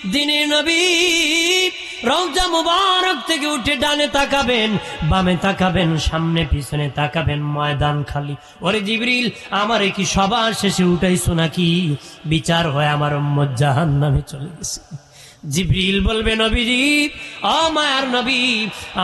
দিনের নবী রওজা মুবারক থেকে উঠে ডানে তাকাবেন, বামে তাকাবেন, সামনে পিছনে তাকাবেন, ময়দান খালি। ওরে জিবরিল, আমারে কি সবার শেষে উঠাইছো নাকি? বিচার হয় আমার উম্মত জাহান্নামে চলে গেছে। জিবরিল বলবে, নবীজি, ও মায়ার নবী,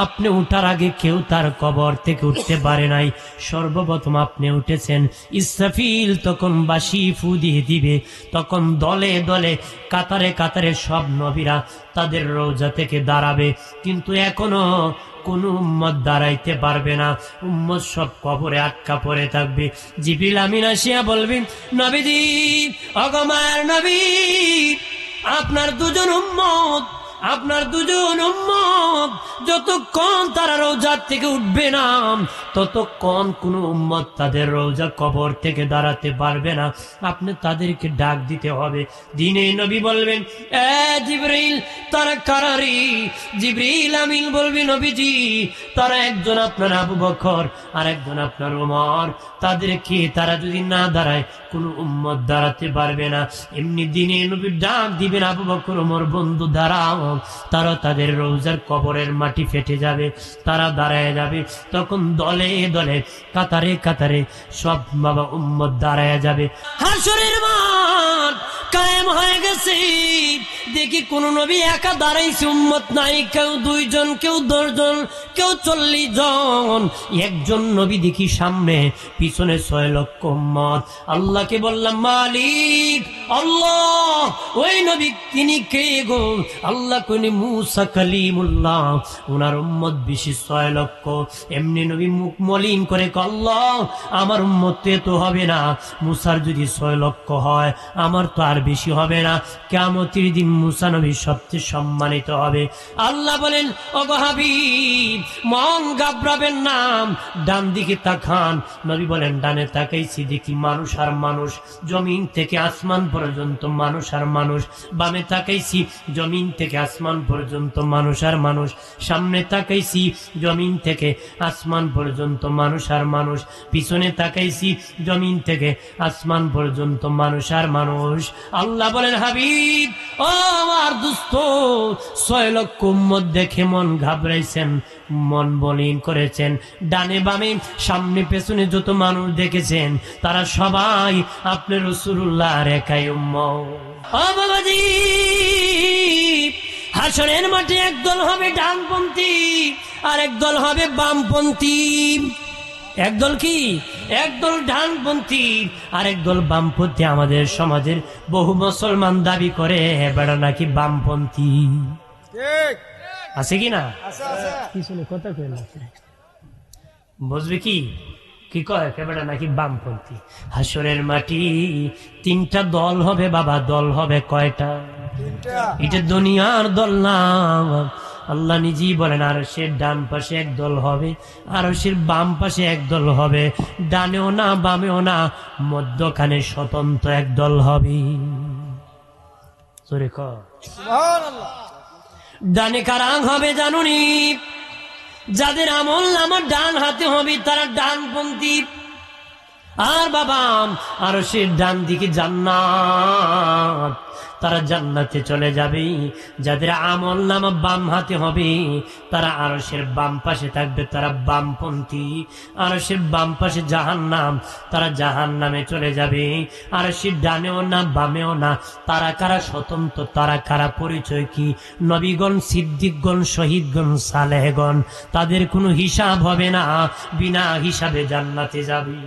আপনি উঠার আগে কেউ তার কবর থেকে উঠতে পারে নাই, সর্বপ্রথম আপনি উঠেছেন। ইসরাফিল তখন বাঁশি ফু দিয়ে দিবে, তখন দলে দলে কাতারে কাতারে সব নবীরা তাদের রওজা থেকে দাঁড়াবে, কিন্তু এখনো কোন উম্মত দাঁড়াইতে পারবে না, উম্মত সব কবরে আটকা পড়ে থাকবে। জিবরিল আমিন আসিয়া বলবেন, নবীজি, ওগো মায়ার নবী, আপনার দুজন উম্মত যতক্ষণ তারা রওজা থেকে উঠবে না, ততক্ষণ কোন উম্মত তাদের রওজা কবর থেকে দাঁড়াতে পারবে না, আপনি তাদেরকে ডাক দিতে হবে। দিনে নবী বলবেন, এ জিবরিল, তারা কারারি? জিবরিল আমিন বলবে, নবীজি, তারা একজন আপনার আবু বকর আর একজন আপনার ওমর, তাদেরকে তারা যদি না দাঁড়ায় কোন উম্মত দাঁড়াতে পারবে না। এমনি দিনে নবী ডাক দিবেন, আবু বকর ওমর বন্ধু দাঁড়াও। তারা তাদের রওজার কবরের মাটি ফেটে যাবে, তারা দাঁড়ায় যাবে, তখন দলে দলে কাতারে কাতারে সব বাবা উম্মত দাঁড়ায় যাবে। হাসরের মাঠ কায়েম হয়ে গেছে। দেখি কোন নবী একা দাঁড়াইছে, উম্মত নাই, কেউ 2 জন, কেউ 10 জন, কেউ 40 জন। একজন নবী দেখি সামনে, পিছনে 6 লক্ষ উম্মত। আল্লাহকে বললাম, মালিক আল্লাহ, ওই নবী তিনি কে গো? আল্লাহ কইনি, মুসা কালিমুল্লাহ, ওনার উম্মত বেশি 6 লক্ষ। এমনি নবী মুখ মলিন করে, আল্লাহ, আমার উম্মত তো হবে না, মুসার যদি 6 লক্ষ হয়, আমার তো আর বেশি হবে না। কিয়ামতের দিন মুসা নবী সবচেয়ে সম্মানিত হবে। আল্লাহ বলেন, ওগো হাবিব, মন ঘাবড়াবেন না, ডান দিকে তাকান। নবী বলেন, ডানে তাকাইছি, দেখি মানুষ আর মানুষ, জমিন থেকে আসমান পর্যন্ত মানুষ আর মানুষ। বামে তাকাইছি, জমিন থেকে আসমান পর্যন্ত মানুষ আর মানুষ। সামনে তাকাইছি, জমিন থেকে আসমান পর্যন্ত মানুষ আর মানুষ। পিছনে তাকাইছি, জমিন থেকে আসমান পর্যন্ত মানুষ আর মানুষ। আল্লাহ বলেন, হাবিব, ও আমার দুস্থ, 6 লক্ষ উম্মত দেখে মন ঘাবড়াইছেন, মন মলিন করেছেন। ডানে বামে সামনে পেছনে যত মানুষ দেখেছেন, তারা সবাই আপনার রাসূলুল্লাহর একাই উম্মত। ও বাবাজি, হাসরের মাঠে একদল হবে ডানপন্থী আর একদল হবে বামপন্থী। একদল কি? একদল ডানপন্থী আর একদল বামপন্থী। আমাদের সমাজের বহু মুসলমান দাবি করে বেড়া নাকি বামপন্থী, আছে কি না? পিছনে কথা কই না, বুঝবে কি কি কয়, বেড়া নাকি বামপন্থী। হাসরের মাটি 3টা দল হবে বাবা। দল হবে কয়টা? এটা দুনিয়ার দল না। আল্লাহ নিজেই বলেন, আরশের ডান পাশে এক দল হবে, আরশের বাম পাশে এক দল হবে, ডানেও না বামেও না, মধ্যখানে স্বতন্ত্র এক দল হবে। ডানে কারা হবে জানুনি? যাদের আমল আমার ডান হাতে হবে তারা ডানপন্থী। আর বাবা, আরশের ডান দিকে জান্নাত, তারা জান্নাতে চলে যাবে। যাদের আমল নামা বাম হাতে হবে তারা আরশের বাম পাশে থাকবে, তারা বামপন্থী। আরশের বাম পাশে জাহান্নাম, তারা জাহান্নামে চলে যাবে। আরশের ডানেও না বামেও না, তারা কারা স্বতন্ত্র, তারা কারা পরিচয় কি? নবীগণ, সিদ্দিকগণ, শহীদগণ, সালেহগণ, তাদের কোনো হিসাব হবে না, বিনা হিসাবে জান্নাতে যাবে।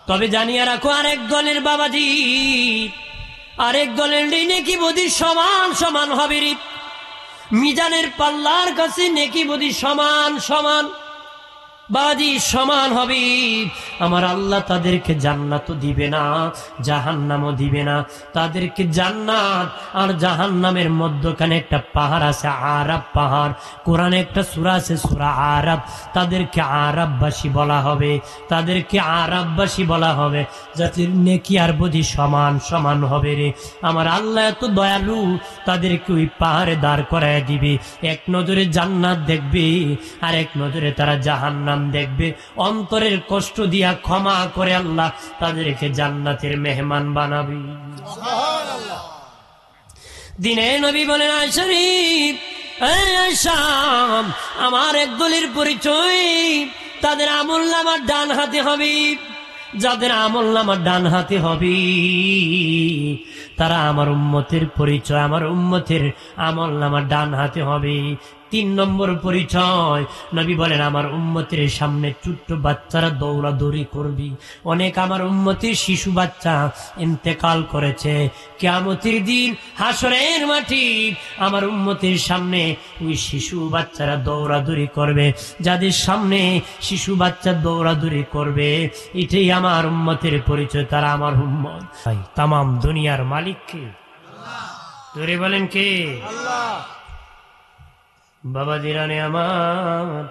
তবে জানিয়ে রাখো, আরেক দলের বাবাজি, আরেক দলের নেকি বদি সমান সমান হবে রে। মিজানের পাল্লার কাছে নেকি বদি সমান সমান বাজি সমান হবে। আমার আল্লাহ তাদেরকে জান্নাতও দিবে না, জাহান্নামও দিবে না। তাদেরকে জান্নাত আর জাহান্নামের মধ্যখানে একটা পাহাড় আছে, আরাব পাহাড়। কোরআনে একটা সূরা আছে, সূরা আরাব। তাদেরকে আরাববাসী বলা হবে, তাদেরকে আরাববাসী বলা হবে, যাদের নেকি আর বদি সমান সমান হবে রে। আমার আল্লাহ এত দয়ালু, তাদেরকে ওই পাহাড়ে দাঁড় করায় দিবে। এক নজরে জান্নাত দেখবে আর এক নজরে তারা জাহান্নাম দেখবে। অন্তরের কষ্ট দিয়া ক্ষমা করে আল্লাহ তাদেরকে জান্নাতের মেহমান বানাবে। দিনে নবী বলেন আশরিফ, আমার এক দলের পরিচয়, তাদের আমলনামার ডান হাতে হবে। যাদের আমলনামার ডান হাতে হবে তারা আমার উম্মতের পরিচয়, আমার উম্মতের আমলনামার ডান হাতে হবে। 3 নম্বর পরিচয়, নবী বলেন আমার উম্মতের সামনে ছোট্ট বাচ্চারা দৌড়াদৌড়ি করবি। অনেক আমার উম্মতের শিশু বাচ্চা ইন্তেকাল করেছে। কিয়ামতের দিন হাসরের মাটি আমার উম্মতের সামনে ওই শিশু বাচ্চারা দৌড়াদৌড়ি করবে। যাদের সামনে শিশু বাচ্চা দৌড়াদৌড়ি করবে, এটাই আমার উম্মতের পরিচয়, তারা আমার উম্মত। তামাম দুনিয়ার মালিক কে? ধরে বলেন কে? আল্লাহ। বাবা দিরানে আমার,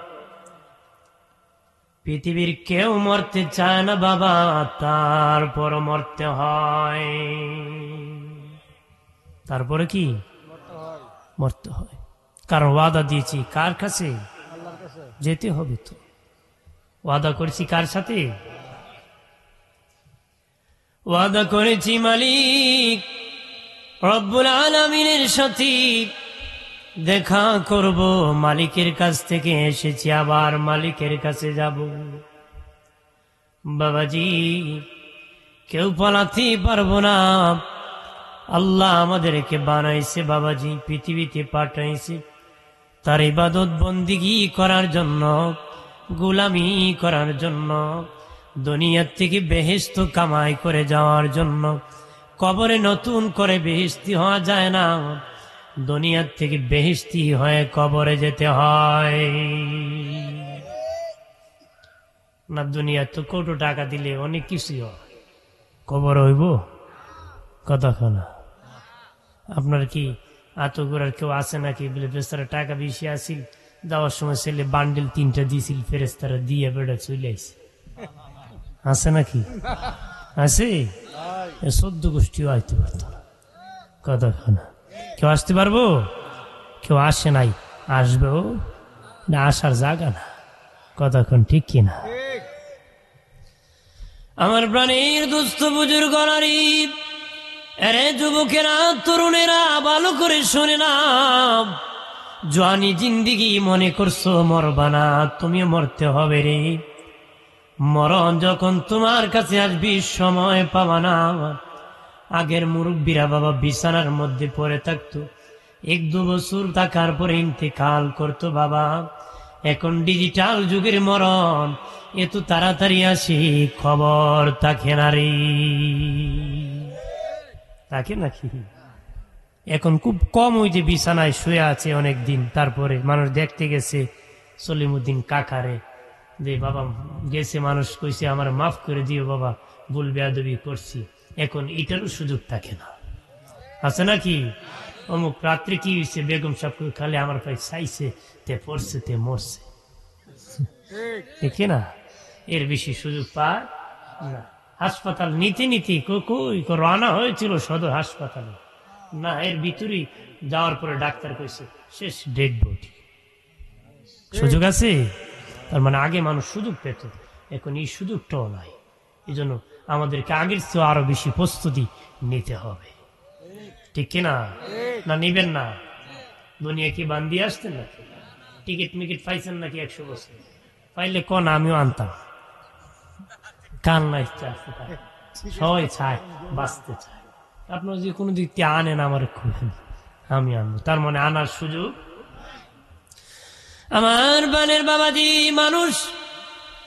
পৃথিবীর কেউ মরতে চায় না বাবা, তারপর মরতে হয়। তারপরে কি মরতে হয়? কারণ ওয়াদা দিয়েছি কার কাছে? যেতে হবে তো। ওয়াদা করেছি কার সাথে? ওয়াদা করেছি মালিক রব্বুল আলামিনের সাথে। দেখা করব, মালিকের কাছ থেকে এসেছি, আবার মালিকের কাছে যাব। বাবাজি, কেউ পালাতে পারবো না। আল্লাহ আমাদেরকে বানাইছে বাবাজি, পৃথিবীতে পাঠাইছে তার ইবাদত বন্দিগি করার জন্য, গোলামি করার জন্য, দুনিয়ার থেকে বেহেশত কামাই করে যাওয়ার জন্য। কবরে নতুন করে বেহেশতি হওয়া যায় না, দুনিয়ার থেকে বেহেশতি হয়ে কবরে যেতে হয় না। দুনিয়া তো কোটি টাকা দিলে অনেক কিছুই হয়, কবর হইব কতক্ষণ? আপনার কি আতগুড়ার কেউ আছে নাকি বলে বেচারা টাকা বেশি আসিল, যাওয়ার সময় ছেলে বান্ডেল 3টা দিয়েছিল, ফেরেশতারা দিয়ে বেড়া চলে আসে? আছে নাকি? আছে? 14 গোষ্ঠীও আইতে পারত না কতক্ষণ? কেউ আসতে পারবো? কেউ আসে নাই, আসবেও না, আসার জায়গা না কতক্ষণ, ঠিক কিনা? আমার প্রাণের দুস্থ বুজুর্গ নারী, আরে যুবকেরা, তরুণেরা, ভালো করে শুনে না। জওয়ানি জিন্দিগি মনে করছো মরবা না, তুমি মরতে হবে রে। মরণ যখন তোমার কাছে আসবি সময় পাবা না। আগের মুরব্বীরা বাবা বিছানার মধ্যে পড়ে থাকতো, 1-2 বছর থাকার পরে ইন্তেকাল করতো বাবা। এখন ডিজিটাল যুগের মরণ এত তাড়াতাড়ি আসে, খবর থাকে না রে, থাকে নাকি? এখন খুব কম ওই যে বিছানায় শুয়ে আছে অনেক দিন, তারপরে মানুষ দেখতে গেছে সলিমুদ্দিন কাকারে, যে বাবা গেছে, মানুষ কইছে আমার মাফ করে দিও বাবা, ভুল বেয়াদবি করছি। এখন এটারও সুযোগ থাকে না, আছে নাকি? অমুক রাত্রে কি হয়েছে, বেগম সাহেব খালি আমার পায়ে চাইছে, তে পড়ছে, তে মরছে, ঠিক না? এর বেশি সুযোগ পায় না। হাসপাতাল নিতে নিতে কই রানা হয়েছিল সদর হাসপাতালে, না এর ভিতরে যাওয়ার পরে ডাক্তার কইছে শেষ, ডেড বডি। সুযোগ আছে? তার মানে আগে মানুষ সুযোগ পেত, এখন এই সুযোগটাও নাই। এই জন্য আমাদেরকে আগের চেয়ে আরো বেশি প্রস্তুতি নিতে হবে, ঠিক কিনা? না নিবেন না? দুনিয়া কি বান্দিয়ে আসতেন নাকি? টিকিট মিকিট পাইছেন নাকি? 100 বছর পাইলে কোন আমিও আনতাম। কান নাই, সবাই চায়, বাঁচতে চায়। আপনার যে কোনো দিক থেকে আনেন, আমার খুঁজেন, আমি আনবো। তার মানে আনার সুযোগ। আমার বানের বাবাজি, মানুষ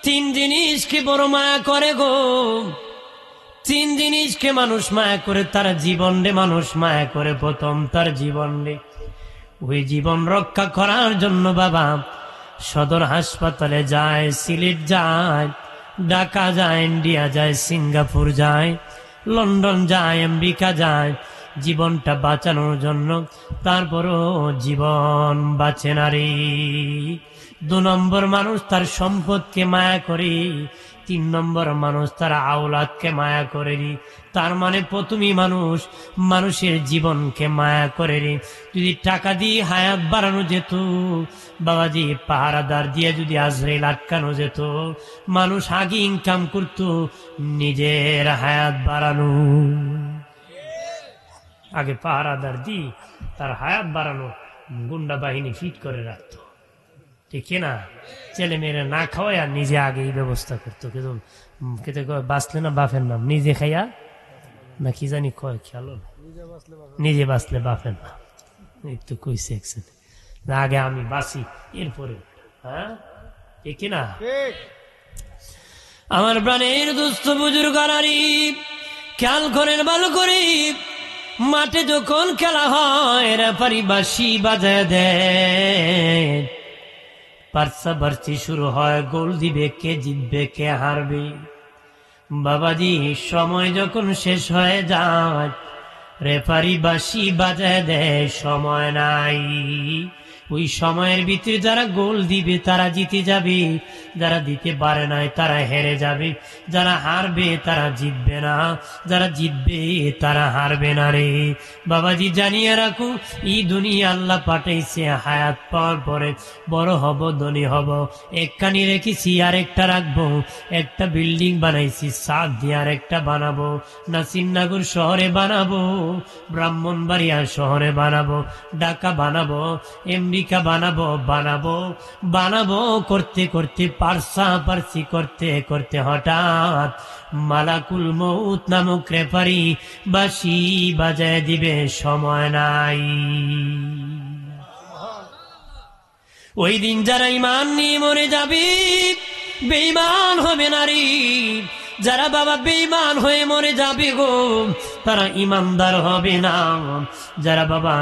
3 জিনিসকে বড় মায়া করে গো। 3 জিনিসকে মানুষ মায়া করে, তার জীবন রে মানুষ মায়া করে। প্রথম তার জীবন রে, ওই জীবন রক্ষা করার জন্য বাবা সদর হাসপাতালে যায়, সিলেট যায়, ঢাকা যায়, ইন্ডিয়া যায়, সিঙ্গাপুর যায়, লন্ডন যায়, আমেরিকা যায়, জীবনটা বাঁচানোর জন্য। তারপরও জীবন বাঁচে না রে। 2 নম্বর মানুষ তার সম্পদকে মায়া করে, 3 নম্বর মানুষ তার আওলাদকে মায়া করে রে। তার মানে প্রথমেই মানুষ মানুষের জীবনকে মায়া করে রে। যদি টাকা দিয়ে হায়াত বাড়ানো যেত বাবাজি, পাহারাদার দিয়ে যদি আজরাইল আটকানো যেত, মানুষ আগে ইনকাম করত নিজের হায়াত বাড়ানো। আগে পাহারাদার দি তার হায়াত বাড়ানো গুন্ডা বাহিনী ফিট করে রাখতো, ঠিক না? ছেলে মেয়েরা না খাওয়াই আর নিজে আগে এই ব্যবস্থা করতো। কিন্তু খেতে বাঁচলে না বাপের নাম, নিজে খাইয়া না কি জানি কয় খেয়াল, নিজে বাঁচলে বাপের নাম। একটু কইছে আগে আমি বাঁচি এরপরে, হ্যাঁ ঠিক না? আমার প্রাণের দুস্থ বুজুর্গ খেয়াল করেন ভালো করে, মাঠে যখন খেলা হয় রেফারি বাঁশি বাজায় দেয়, পার্সাবার্সি শুরু হয়, গোল দিবে কে জিতবে কে হারবে। বাবাজি সময় যখন শেষ হয়ে যায় রেফারি বাঁশি বাজায় দেয়, সময় নাই। ওই সময়ের ভিতরে যারা গোল দিবে তারা জিতে যাবে, যারা দিতে পারে নাই তারা হেরে যাবে, যারা হারবে তারা জিতবে না, যারা জিতবে তারা হারবে না রে বাবাজি। জানিয়ে রাখো এই দুনিয়া আল্লাহ পাঠাইছে হায়াত পাওয়ার পরে বড় হব ধনী হব, একখানি রেখেছি আর একটা রাখবো, একটা বিল্ডিং বানাইছি সাত দিয়ে আর একটা বানাবো, নাসিরনগর শহরে বানাবো, ব্রাহ্মণবাড়িয়া শহরে বানাবো, ঢাকা বানাবো, আমেরিকা বানাবো, বানাবো বানাবো করতে করতে পার্সি করতে করতে হঠাৎ মালাকুল মউত নামক রেফারি বাঁশি বাজায় দিবে, সময় নাই। ওই দিন যারা ইমান নিয়ে মরে যাবে বেঈমান হবে নারী, যারা বাবা বেঈমান হয়ে মরে যাবে গো তারা ইমানদার হবে না, যারা বাবা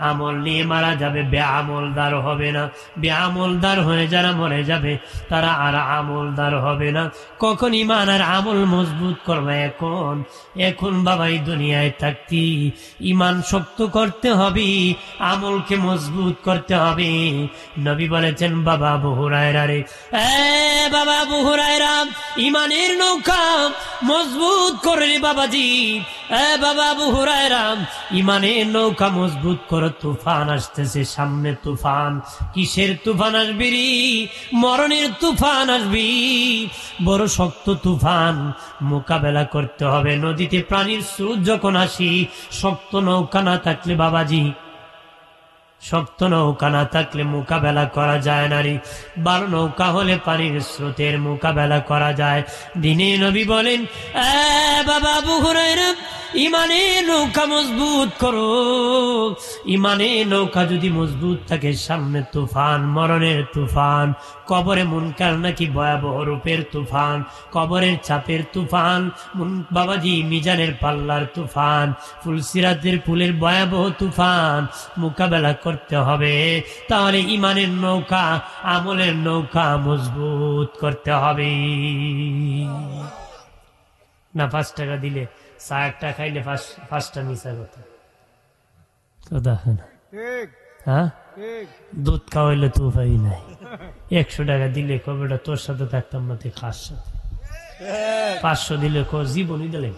আমল নিয়ে মারা যাবে বেআমলদার হবে না, বেআমলদার হয়ে যারা মরে যাবে তারা আর আমলদার হবে না। কখন ইমান আর আমল মজবুত করবে? এখন এখন বাবা এই দুনিয়ায় থাকতি ইমান শক্ত করতে হবে, আমলকে মজবুত করতে হবে। নবী বলেছেন বাবা আবু হুরায়রা রে, বাবা আবু হুরায়রা ইমানের নৌকা মজবুত করে রে বাবাজি, বাবা আবু হুরায়রা ইমানের নৌকা মজবুত করো, তুফান আসতেছে সামনে, তুফান কিসের তুফান আসবি রে? মরণের তুফান আসবি, বড় শক্ত তুফান, মোকাবেলা করতে হবে। নদীতে প্রাণীর স্রোত যখন আসি, শক্ত নৌকা না থাকলে বাবাজি, শক্ত নৌকা না থাকলে মোকাবেলা করা যায় না রে। ভালো নৌকা হলে পানির স্রোতের মোকাবেলা করা যায়। দিনে নবী বলেন বাবা আবু হুরায়রা ইমানের নৌকা মজবুত করো, ইমানের নৌকা যদি মজবুত থাকে সামনে তুফান, মরণের তুফান, কবরে মুনকার নাকি ভয়াবহ রূপের তুফান, কবরের চাপের তুফান, বাবাজি মিজানের পাল্লার তুফান, ফুলসিরাতের ফুলের ভয়াবহ তুফান মোকাবেলা করতে হবে। তাহলে ইমানের নৌকা আমলের নৌকা মজবুত করতে হবে না। 5 টাকা দিলে চা একটা খাইলে 5টা মিশা কথা, হ্যাঁ দুধ খাওয়াইলে তো উপায় নাই। 100 টাকা দিলে কবেটা তোর সাথে থাকতাম না, তুই খাস সাথে। 500 দিলে ক জীবনই দিলে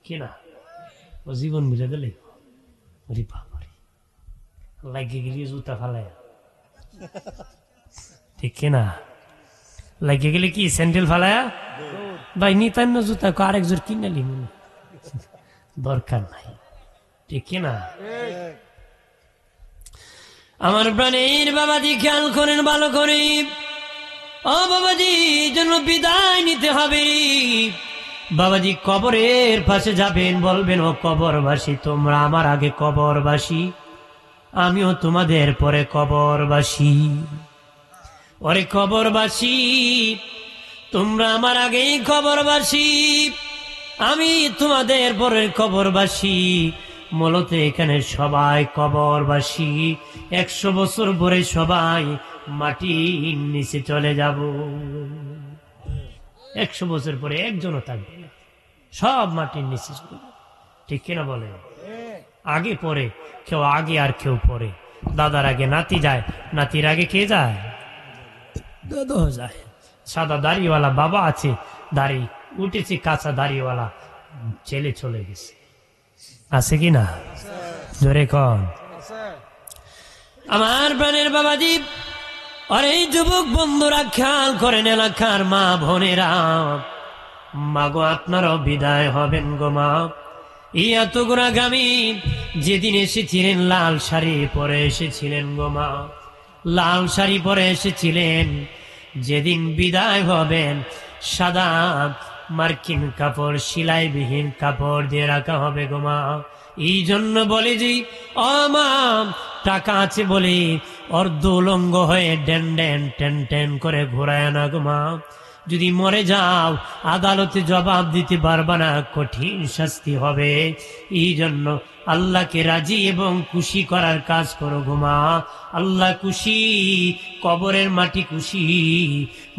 কিনা, ও জীবন মিলে দিলে লাগিয়ে গেলি জুতা ফালায়, ঠিক কিনা? লাগিয়ে গেলে কি স্যান্ডেল ফালায়া ভাই নিতান্ন জুতা আরেক জোর কিনে নি, দরকার নাই, ঠিক কিনা? আমার প্রাণের বাবাজি খেয়াল করেন ভালো করে, ও বাবাজি জন্য বিদায় নিতে হবে। বাবাজি কবরের পাশে যাবেন, বলবেন ও কবরবাসী তোমরা আমার আগে কবরবাসী, আমিও তোমাদের পরে কবরবাসী। ওরে কবরবাসী তোমরা আমার আগেই কবরবাসী, আমি তোমাদের পরের কবরবাসী। মূলত এখানে সবাই কবরবাসী, 100 বছর পরে সবাই মাটির নিচে চলে যাব। 100 বছর পরে একজনও থাকবে না, সব মাটির নিচে চলে যাবে, ঠিক কিনা বলে? আগে পরে কেউ আগে আর কেউ পরে, দাদার আগে নাতি যায়, নাতির আগে কে যায়? দাদা যায়। সাদা দাড়িওয়ালা বাবা আছে, দাড়ি উঠেছে, কাঁচা দাড়িওয়ালা ছেলে চলে গেছে, আছে কি না? জোরে কন। আমার প্রাণের বাবাজি, আরে যুবক বন্ধুরা খেয়াল করেন, এলাকার মা বোনেরা, মা গো আপনারাও বিদায় হবেন গো মা। এই এত গুণাগামী যেদিন এসেছিলেন লাল শাড়ি পরে এসেছিলেন গো মা, লাল শাড়ি পরে এসেছিলেন। যেদিন বিদায় হবেন সাদা মার্কিন কাপড় সেলাইবিহীন কাপড় দিয়ে রাখা হবে গো মা। এই জন্য বলে যে ও মা, টাকা আছে বলে অর্ধ উলঙ্গ হয়ে ডেন ডেন টেন টেন করে ঘোরায় না গো মা। যদি মরে যাও আদালতে জবাব দিতে পারবা না, কঠিন শাস্তি হবে। এই জন্য আল্লাহকে রাজি এবং খুশি করার কাজ করো গো মা। আল্লাহ খুশি, কবরের মাটি খুশি,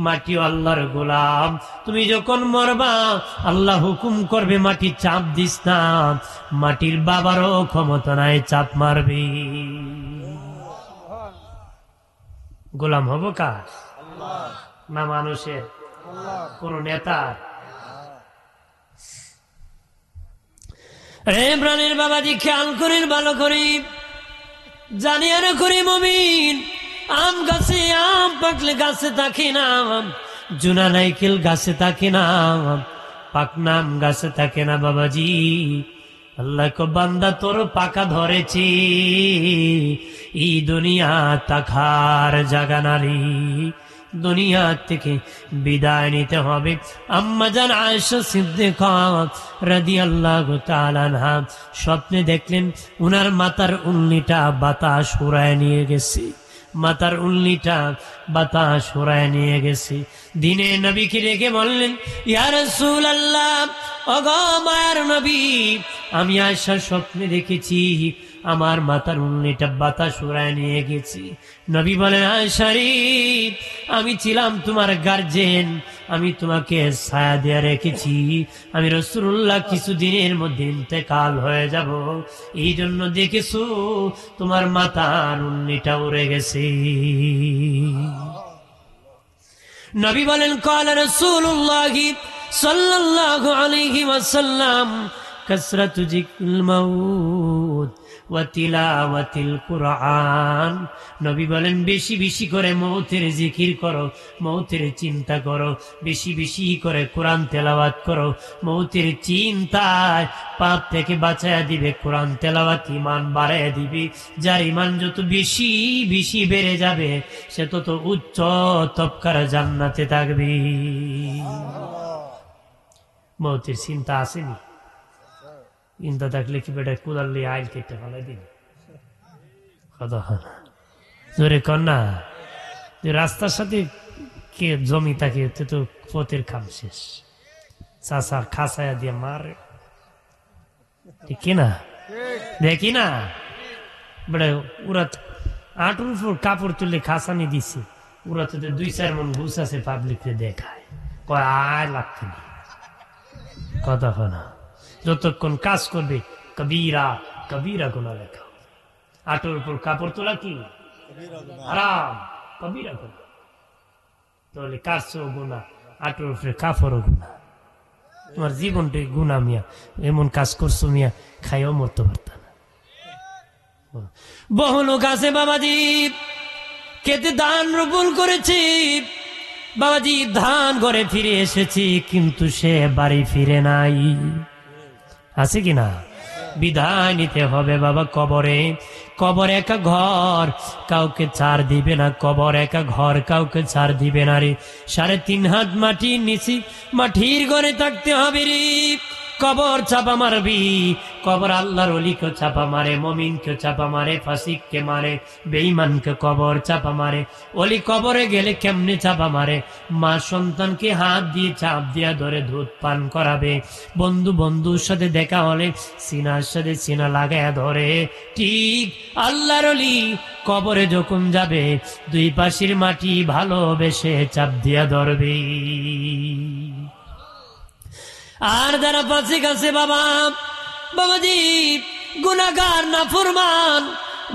মাটিও আল্লাহর গোলাম। তুমি যখন মরবা আল্লাহ হুকুম করবে মাটি চাপ দিস না, মাটির বাবারও ক্ষমতা নাই চাপ মারবি। গোলাম হব কার? না মানুষের, কোন নেতা? রে প্রাণের বাবাজি খেয়াল করেন ভালো করে, জানিয়ে না করি মমিন, আম গাছে আম পাকলে গাছে থাকে না, জুনা নাইকেল গাছে থাকে না, পাকনাম গাছে থাকে না বাবাজি। আল্লাহ কো বান্দা তোর পাকা ধরেছি, এই দুনিয়া তাকার জাগা নারী, দুনিয়া থেকে বিদায় নিতে হবে। আম্মা জান আয়েশা সিদ্দিকা রাদিয়াল্লাহু তাআলা আনহা স্বপ্নে দেখলেন উনার মাথার উল্লিটা বাতাস উড়ায় নিয়ে গেছে, মাথার উল্লিটা বাতাস উড়ায় নিয়ে গেছে। দিনে নবীকে ডেকে বললেন, ইয়া রাসূলুল্লাহ, ওগো মায়ের নবী, আমি আয়েশা স্বপ্নে দেখেছি আমার মাথার উল্লিটা বাতাস উড়ায় নিয়ে গেছি। নবী বলেন, আয়েশা রে, আমি ছিলাম তোমার গার্জেন, আমি তোমাকে ছায়া দিয়ে রেখেছি, আমি রাসূলুল্লাহ কিছুদিনের মধ্যে ইন্তেকাল হয়ে যাব, এই জন্য দেখেছো তোমার মাথার উল্লিটা উড়ে গেছে। নবী বলেন, ক্বালা রাসূলুল্লাহ সাল্লাল্লাহু আলাইহি ওয়াসাল্লাম কাসরাতু যিকরিল মাউত ওয়া তিলাওয়াতিল কুরআন। নবী বলেন, বেশি বেশি করে মৌতের জিকির করো, মৌতের চিন্তা করো, বেশি বেশি করে কোরআন তেলাওয়াত করো। মৌতের চিন্তায় পাপ থেকে বাঁচায়া দিবে কোরআন তেলাওয়াত, ঈমান বাড়ায়া দিবে। যার ঈমান যত বেশি বেশি বেড়ে যাবে সে তত উচ্চ তবকার জান্নাতে থাকবে। মৌতের চিন্তা আসেনি? চিন্তা থাকলে কি বেটা কুদাল্লি আইল কেটে ফেলাই দিন কথা জোরে কন্যা। রাস্তার সাথে কে জমি থাকে তো পথের খাম শেষ, চাষা খাসায়া দিয়ে মারে, ঠিক কিনা? দেখি না বেটা ওরা আঁটুর উপর কাপড় তুলে খাসানি দিছে, ওরা তো 2-4 মন ঘুষ আছে, পাবলিককে দেখায়, কয় আয় লাগতে না কথা না। যতক্ষণ কাজ করবে কবিরা কবিরা গুনাহ লেখা, আঁটুর উপর কাপড় তোলা কি হারাম, কবিরা গুনাহ। তাহলে কাজও গুনাহ, আঁটুর উপরে কাপড়ও গুনাহ, তোমার জীবনটাই গুনাহ। মিয়া এমন কাজ করছো মিয়া, খাইও মরতে পারত না। বহু লোক আছে বাবাজি খেতে ধান রোপণ করেছি, বাবাজি ধান ঘরে ফিরে এসেছি কিন্তু সে বাড়ি ফিরে নাই, আছে কিনা? বিদায় নিতে হবে বাবা কবরে। কবর একা ঘর, কাউকে ছাড় দিবে না, কবর একা ঘর, কাউকে ছাড় দিবে না রে। 3.5 হাত মাটির নিচে মাটির ঘরে থাকতে হবে রে। কবর চাপা মারবি, কবর আল্লাহর ওলিকে চাপা মারে, মুমিনকে চাপা মারে, ফাসিককে মারে, বেঈমানকে কবর চাপা মারে। ওলি কবরে গেলে কেমনে চাপা মারে? মা সন্তানকে হাত দিয়ে চাপ দিয়া ধরে দুধ পান করাবে, বন্ধু বন্ধুর সাথে দেখা হলে সিনার সাথে সিনা লাগায়া ধরে। ঠিক আল্লাহর ওলি কবরে যখন যাবে 2 পাশের মাটি ভালোবেসে চাপ দিয়া ধরবে। আর যারা পাশে গেছে বাবা, বাবাজি গুনাহগার নাফরমান,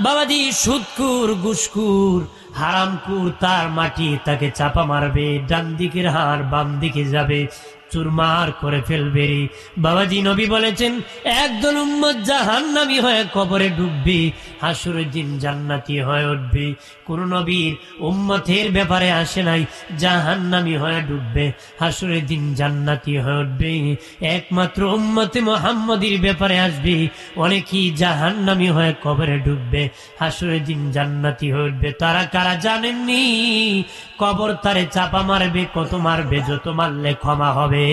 বাবাজি সুদকুর ঘুষখোর হারামখোর, তার মাটি তাকে চাপা মারবে। ডান দিকের হাড় বাম দিকে যাবে, চুরমার করে ফেলবে রে। বাবাজি নবী বলেছেন একদল উম্মত জাহান্নামী হয়ে কবরে ডুববে, হাসরের দিন জান্নাতি হয়ে উঠবে। কোন নবীর উম্মতের ব্যাপারে আসে নাই জাহান্নামী হয়ে ডুববে, হাসরের দিন জান্নাতি হয়ে উঠবে। একমাত্র উম্মতে মুহাম্মদীর ব্যাপারে আসবে অনেকেই জাহান্নামী হয়ে কবরে ডুববে, হাসরের দিন জান্নাতি হয়ে উঠবে। তারা কারা জানেননি? কবর তারে চাপা মারবে, কত মারবে, যত মারলে ক্ষমা হবে,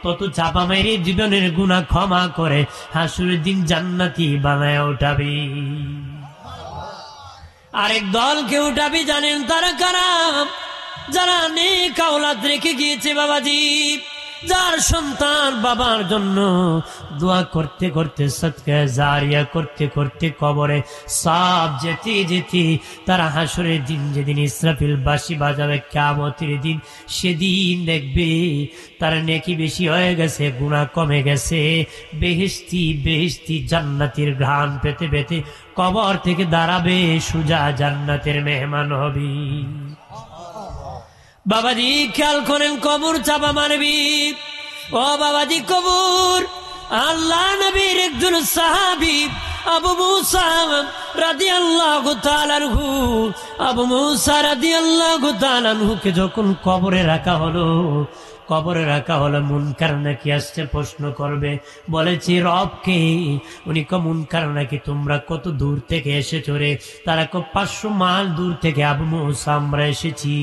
তত চাপা মেরে জীবনের গুনাহ ক্ষমা করে হাসরের দিন জান্নাতি বানায় উঠাবে। আরেক দলকে উঠাবি, জানেন তারা কারা? যারা নেক আওলাদ রেখে গিয়েছে বাবাজি, যার সন্তান বাবার জন্য দোয়া করতে করতে, সদকা জারিয়া করতে করতে কবরে সব যেতে যেতে তারা হাসরের দিন, যেদিন ইসরাফিল বাঁশি বাজাবে কিয়ামতের দিন, সেদিন দেখবে তার নেকি বেশি হয়ে গেছে, গুনাহ কমে গেছে। বেহেশতি বেহেশতি জান্নাতের ঘ্রাণ পেতে পেতে কবর থেকে দাঁড়াবে, সুজা জান্নাতের মেহমান হবে। বাবাজি খেয়াল করেন, কবর চাপা মারবি। ও বাবাজি কবর, আল্লাহ নবীর একজন সাহাবী আবু মুসা রাদিয়াল্লাহু তাআলা আনহু, আবু মুসা রাদিয়াল্লাহু তাআলা আনহুকে যখন কবরে রাখা হলো, কবরে রাখা হলো, মুনকার নাকি আসছে প্রশ্ন করবে, বলেছি রবকে। উনি ক মুনকার নাকি, তোমরা কত দূর থেকে এসেছো রে? তারা ক 500 মাইল দূর থেকে আবু মুসা আমরা এসেছি।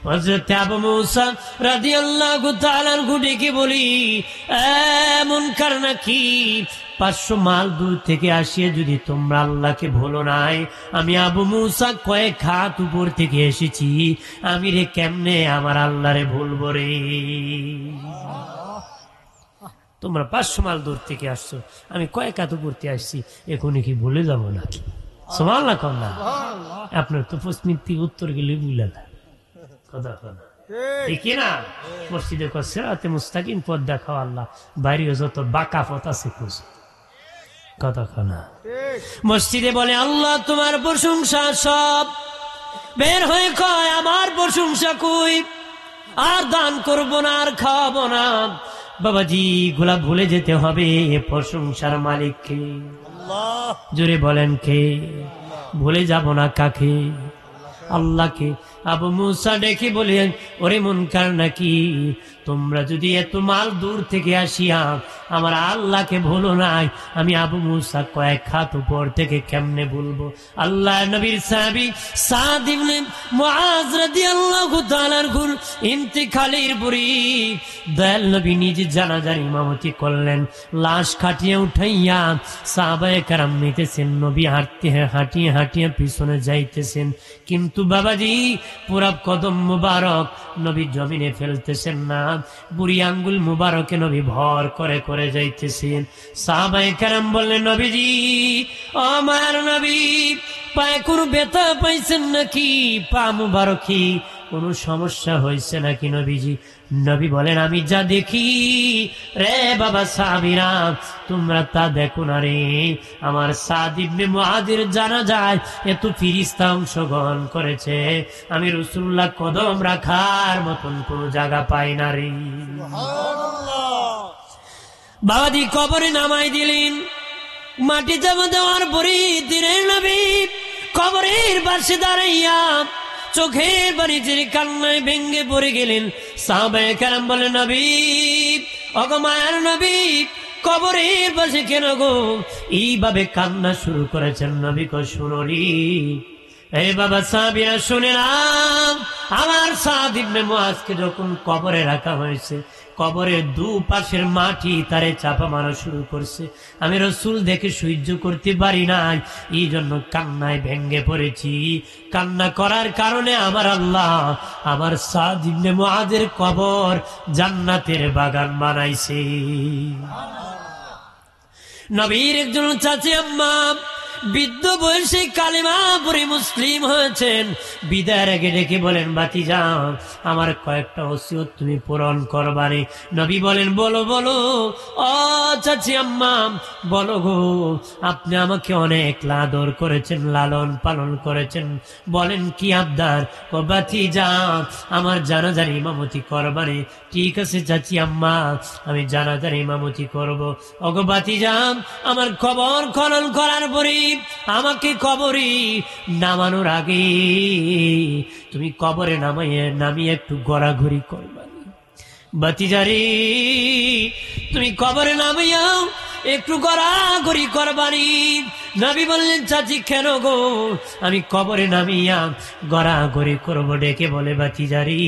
হযরত আবু মুসা রাদিয়াল্লাহু তাআলা আনহু ডেকে বলি, মুনকার নাকি, 500 মাইল দূর থেকে আসিয়ে যদি তোমরা আল্লাহকে ভুলো নাই, আমি আবু মুসা কয়েক হাত উপর থেকে এসেছি, আমি রে কেমনে আমার আল্লাহরে ভুলবো রে? তোমরা 500 মাইল দূর থেকে আসছো, আমি কয়েক হাত উপর থেকে আসছি, এখনই কি ভুলে যাবো নাকি? সুবহানাল্লাহ কন না। আপনার তো প্রশ্নের উত্তর গেলে বুঝলেন না কথা কথা, ঠিক না? মসজিদে সিরাতে মুস্তাকিম পথ দেখাও আল্লাহ, বাইরে যত বাঁকা পথ আছে খুঁজো, কথা না। মসজিদে বলে আল্লাহ তোমার প্রশংসা সব, বের হয়ে কয় আমার প্রশংসা কই, আর দান করবো না, আর খাওয়াবো না। বাবাজি গুলা ভুলে যেতে হবে, প্রশংসার মালিক কে? জোরে বলেন কে? ভুলে যাব না কাকে? আল্লাহকে। আবু মুসা ডেকে বলেন, ওরে মুনকার নাকি, তোমরা যদি এত মাইল দূর থেকে আসিয়া আমার আল্লাহকে ভুলো নাই, আমি আবু মুসা কয়েক হাত উপর থেকে কেমনে ভুলবো? আল্লাহ নবীর সাহাবী সাদ ইবনে মুআজ রাদিয়াল্লাহু তাআলা আনহুর ইন্তিকালের পরে দয়াল নবী নিজে জানাজার ইমামতি করলেন, লাশ খাটিয়ে উঠাইয়া সাহাবায়ে কেরাম নিতেছেন, নবী হাঁটিয়ে হাঁটিয়ে পিছনে যাইতেছেন, কিন্তু বাবাজি পুরা কদম মুবারক নবী জমিনে ফেলতেছেন না, বুড়ি আঙ্গুল মুবারকে নবী ভর করে করে যাইতেছেন। সাহাবায়ে কেরাম বললেন, নবীজি ও মার নবী, পায়ে কোনো ব্যথা পাইছেন নাকি? পা মুবারকে কোনো সমস্যা হয়েছে নাকি নবীজি? নবী বলেন, আমি যা দেখি রে বাবা সাহাবীরা, তোমরা তা দেখো না রে। আমার সাদ ইবনে মুআযের জানাজায় এত ফেরেশতা অংশগ্রহণ করেছে, আমি রাসূলুল্লাহ কদম রাখার মতন কোন জায়গা পাই না রে। বাবাজি কবরে নামাই দিলেন, মাটি জমা দেওয়ার পরে দিনের নবী কবরের পাশে দাঁড়াইয়া চোখের পানি ছেড়ে কান্নায় ভেঙ্গে পড়ে গেলেন। সাহাবায়ে কেরাম বলেন, নবী ওগো মায়ার নবী, কবরের পাশে কেন গো এইভাবে কান্না শুরু করেছেন? নবী কো শুনুনি। এই বাবা সাহাবীরা শুনেলাম, আমার সাদ ইবনে মুআজকে যখন কবরে রাখা হয়েছে, কবরের দুপাশের মাটি তারে চাপা মারা শুরু করছে, আমি রাসূল দেখে সহ্য করতে পারি নাই, এই জন্য কান্নায় ভেঙ্গে পড়েছি। কান্না করার কারণে আমার আল্লাহ আমার সাদ ইবনে মুআজের কবর জান্নাতের বাগান বানাইছে। নবীর একজন চাচি আম্মা বৃদ্ধ বয়সে কালিমা পড়ে মুসলিম হয়েছেন। বিদায়ের আগে ডেকে বলেন, ভাতিজা আমার কয়েকটা ওসিয়ত তুমি পূরণ করবানি। নবী বলেন, বলো বলো। ও চাচি আম্মা বলো গো, আপনি আমাকে অনেক আদর করেছেন, লালন পালন করেছেন, বলেন কি আবদার? ও ভাতিজা আমার জানাজার ইমামতি করবানি। ঠিক আছে চাচি আম্মা, আমি জানাজার ইমামতি করব। ওগো ভাতিজা আমার কবর খনন করার পরে আমাকে কবরে নামানোর আগে তুমি কবরে নামিয়ে একটু ঘোরাঘুরি করবানি। ভাতিজারে তুমি কবরে নামিয়াও একটু ঘোরাঘুরি করবানি। নবী বললেন, চাচি কেন গো? আমি কবরে নামিয়া ঘোরাঘুরি করবো। ডেকে বলে, ভাতিজারি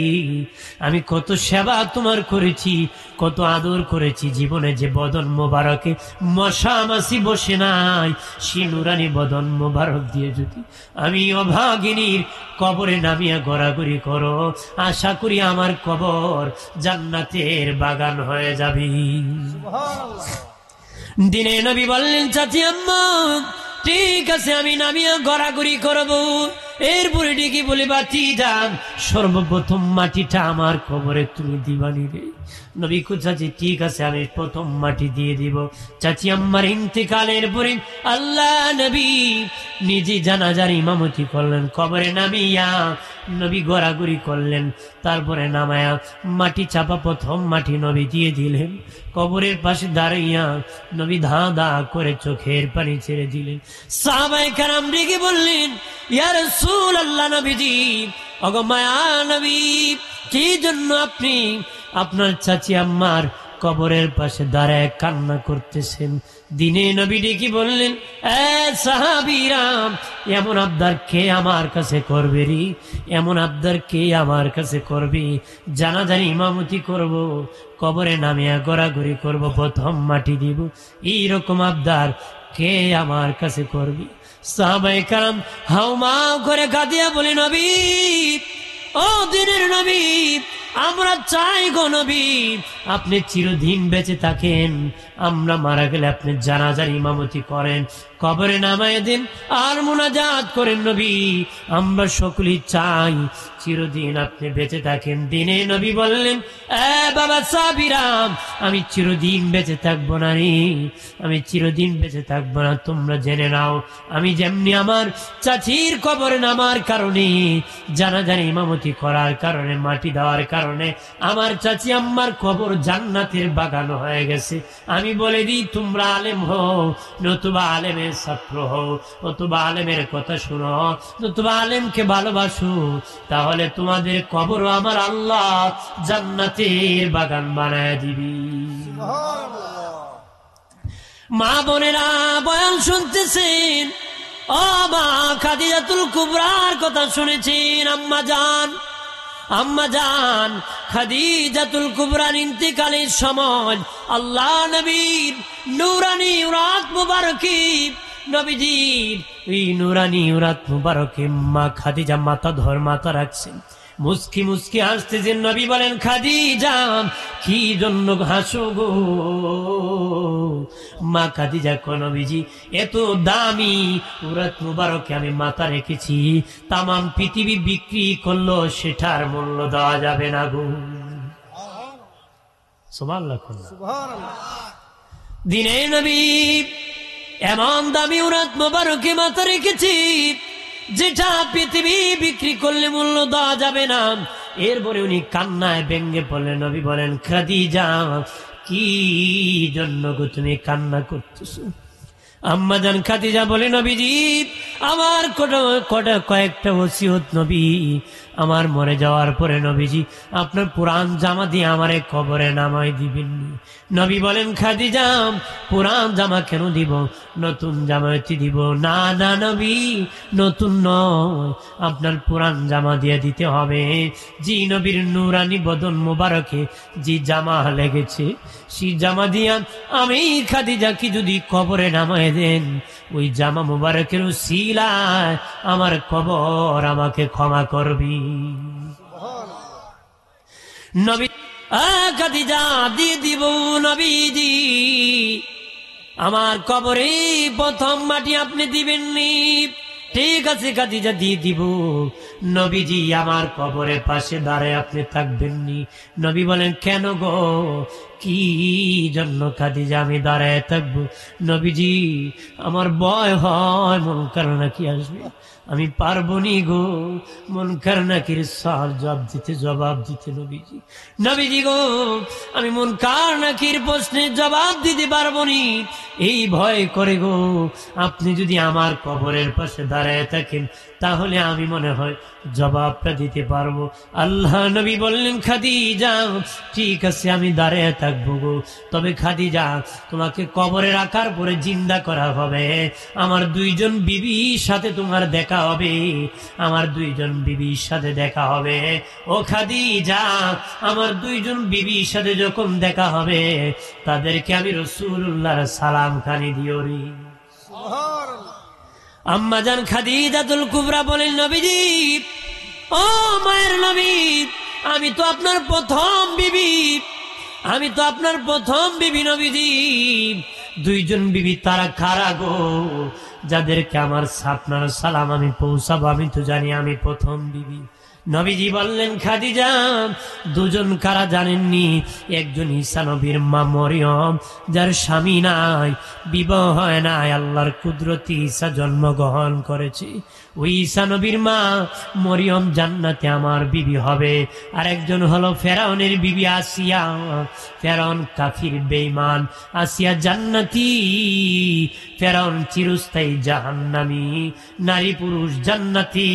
আমি কত সেবা তোমার করেছি, কত আদর করেছি। জীবনে যে বদন মোবারকে মশা মাছি বসে নাই, সে নুরানি বদন মোবারক দিয়ে যদি আমি অভাগিনীর কবরে নামিয়া ঘোরাঘুরি করো, আশা করি আমার কবর জান্নাতের বাগান হয়ে যাবে। দিনে নবী বললেন, চাচি আম্মা ঠিক আছে আমি নামিয়া ঘোরাঘুরি করবো। এরপরে ডেকে বলে, ভাতিজা সর্বপ্রথম মাটিটা আমার কবরে তুমি দিবানি রে। নবী কো, চাচি ঠিক আছে আমি প্রথম মাটি দিয়ে দিব। চাচি আম্মার ইন্তেকালের পরে আল্লাহ নবী নিজে জানাজার ইমামতি করলেন। কবরে নামিয়া নবী ঘোরাঘুরি করলেন, তারপরে নামায়া মাটি চাপা প্রথম মাটি নবী দিয়ে দিলেন। কবরের পাশে দাঁড়াইয়া নবী ধা ধা করে চোখের পানি ছেড়ে দিলেন। সাহাবায়ে কেরাম ডেকে বললেন, ইয়া রাসূলুল্লাহ নবীজি, ওগো মায়া নবী, কি জন্য আপনি আপনার চাচি আম্মার কবরের পাশে দাঁড়ায় কান্না করতেছেন? দিনে নবী ডেকে বললেন, এ সাহাবীরা, এমন আবদার কে আমার কাছে করবে রে? এমন আবদার কে আমার কাছে করবে? জানাজার ইমামতি করব, কবরে নামিয়া ঘোরাঘুরি করব, প্রথম মাটি দিব, এইরকম আবদার কে আমার কাছে করবে? সাহাবায়ে কেরাম হাউমাউ করে কাঁদিয়া বলে, নবী, ও দিনের নবী, আমরা চাই গো নবী আপনি চিরদিন বেঁচে থাকেন, আমরা মারা গেলে আপনি জানাজার ইমামতি করেন, কবরে নামায় দিন আর মুনাজাত করেন। নবী আমরা সকলেই চাই চিরদিন আপনি বেঁচে থাকেন। দিনে নবী বললেন, এ বাবা সাহাবীরা, আমি চিরদিন বেঁচে থাকবো না রে, আমি চিরদিন বেঁচে থাকবো না। তোমরা জেনে নাও, আমি যেমনি আমার চাচির কবরে নামার কারণে, জানাজার ইমামতি করার কারণে, মাটি দেওয়ার কারণে আমার চাচি আম্মার কবর জান্নাতের বাগান হয়ে গেছে। আমি বলে দিই, তোমরা আলেম হও, নতুবা আলেমের ছাত্র হও, নতুবা আলেমের কথা শুনো, নতুবা আলেমকে ভালোবাসো, তাহলে তোমাদের কবর আমার আল্লাহ জান্নাতের বাগান বানায় দিবি। মা বোনেরা বয়ান শুনতেছেন, ও মা খাদিজাতুল কুবরার কথা শুনেছেন। আম্মা জান খাদিজাতুল কুবরার ইন্তেকালের সময় আল্লাহ নবীর নূরানি উরাত মুবারকি, নবীজির এই নূরানি উরাত মুবারকে মা খাদিজা মাথা রাখছেন, মুস্কি মুস্কি হাসতেছেন। নবী বলেন, খাদিজা কি জন্য হাসো গো? মা খাদিজা কো, নবীজি এত দামি উরাত মুবারকে আমি মাথা রেখেছি, তামাম পৃথিবী বিক্রি করলো সেটার মূল্য দেওয়া যাবে না গো। সুবহানাল্লাহ। দিনে নবী এমন দামি উরাত মুবারকে মাথা রেখেছি যেটা পৃথিবী বিক্রি করলে মূল্য দেওয়া যাবে না। এরপরে উনি কান্নায় ব্যঙ্গে পড়লেন। নবী বলেন, খাদিজা কি জন্য গো তুমি কান্না করতেছো? আম্মা জান খাদিজা বলে, নবীজি আমার কয়েকটা ওসিয়ত নবী, আমার মরে যাওয়ার পরে নবীজি আপনার পুরান জামা দিয়ে আমারে কবরে নামাই দিবেন। নবী বলেন, খাদিজা পুরান জামা কেন দিব, নতুন জামাটি দিব। না না নবী, নতুন নয়, আপনার পুরান জামা দিয়ে দিতে হবে। জি নবীর নূরানি বদন মুবারকে যে জামা লেগেছে, সেই জামা দিয়া আমি খাদিজাকে যদি কবরে নামায় দেন, ওই জামা মুবারকের উসিলায় আমার কবর আমাকে ক্ষমা করবি। নবী খাদিজা দিয়ে দিব। নবীজি আমার কবরে প্রথম মাটি আপনি দিবেননি। ঠিক আছে খাদিজা, দিয়ে দিব। নবীজি আমার কবরের পাশে দাঁড়ায় আপনি থাকবেননি। নবী বলেন, কেন গো, কি জন্য খাদিজা আমি দাঁড়ায় থাকবো? নবীজি, আমার ভয় হয় মুনকার নাকি আসবে, আমি পারবো নি গো মুনকার নাকির জবাব দিতে। নবীজি গো, আমি মুনকার নাকির প্রশ্নের জবাব দিতে পারবো নি, এই ভয় করে গো। আপনি যদি আমার কবরের পাশে দাঁড়ায় থাকেন তাহলে আমি মনে হয় জবাবটা দিতে পারবো। আল্লাহ নবী বললেন, খাদিজা ঠিক আছে আমি দাঁড়ায় থাকবো গো, তবে খাদিজা তোমাকে কবরে রাখার পরে জিন্দা করা হবে, আমার 2জন বিবির সাথে তোমার দেখা হবে, আমার 2জন বিবির সাথে দেখা হবে। ও খাদিজা, আমার 2জন বিবির সাথে যখন দেখা হবে তাদেরকে আমি রাসূলুল্লাহর সালাম খানি দিও রে। আম্মা জান খাদিজাতুল কুবরা বলেন, নবীজি, ও মায়ের নবী, আমি তো আপনার প্রথম বিবি, নবীজি। 2জন বিবি তারা কারা গো, যাদেরকে আমার আপনার সালাম আমি পৌঁছাবো? আমি তো জানি আমি প্রথম বিবি। নবীজি বললেন, খাদিজা 2জন কারা জানেননি? একজন ঈসা নবীর মা মরিয়ম, যার স্বামী নাই, বিবাহ হয় নাই, আল্লাহর কুদরতি ঈসা জন্মগ্রহণ করেছে। ওই ঈসা নবীর মা মরিয়ম জান্নাতে আমার বিবি হবে। আর একজন হলো ফেরাউনের বিবি আসিয়া, ফেরাউন কাফির বেঈমান, আসিয়া জান্নাতি, ফেরাউন চিরস্থায়ী জাহান্নামী। নারী পুরুষ জান্নাতি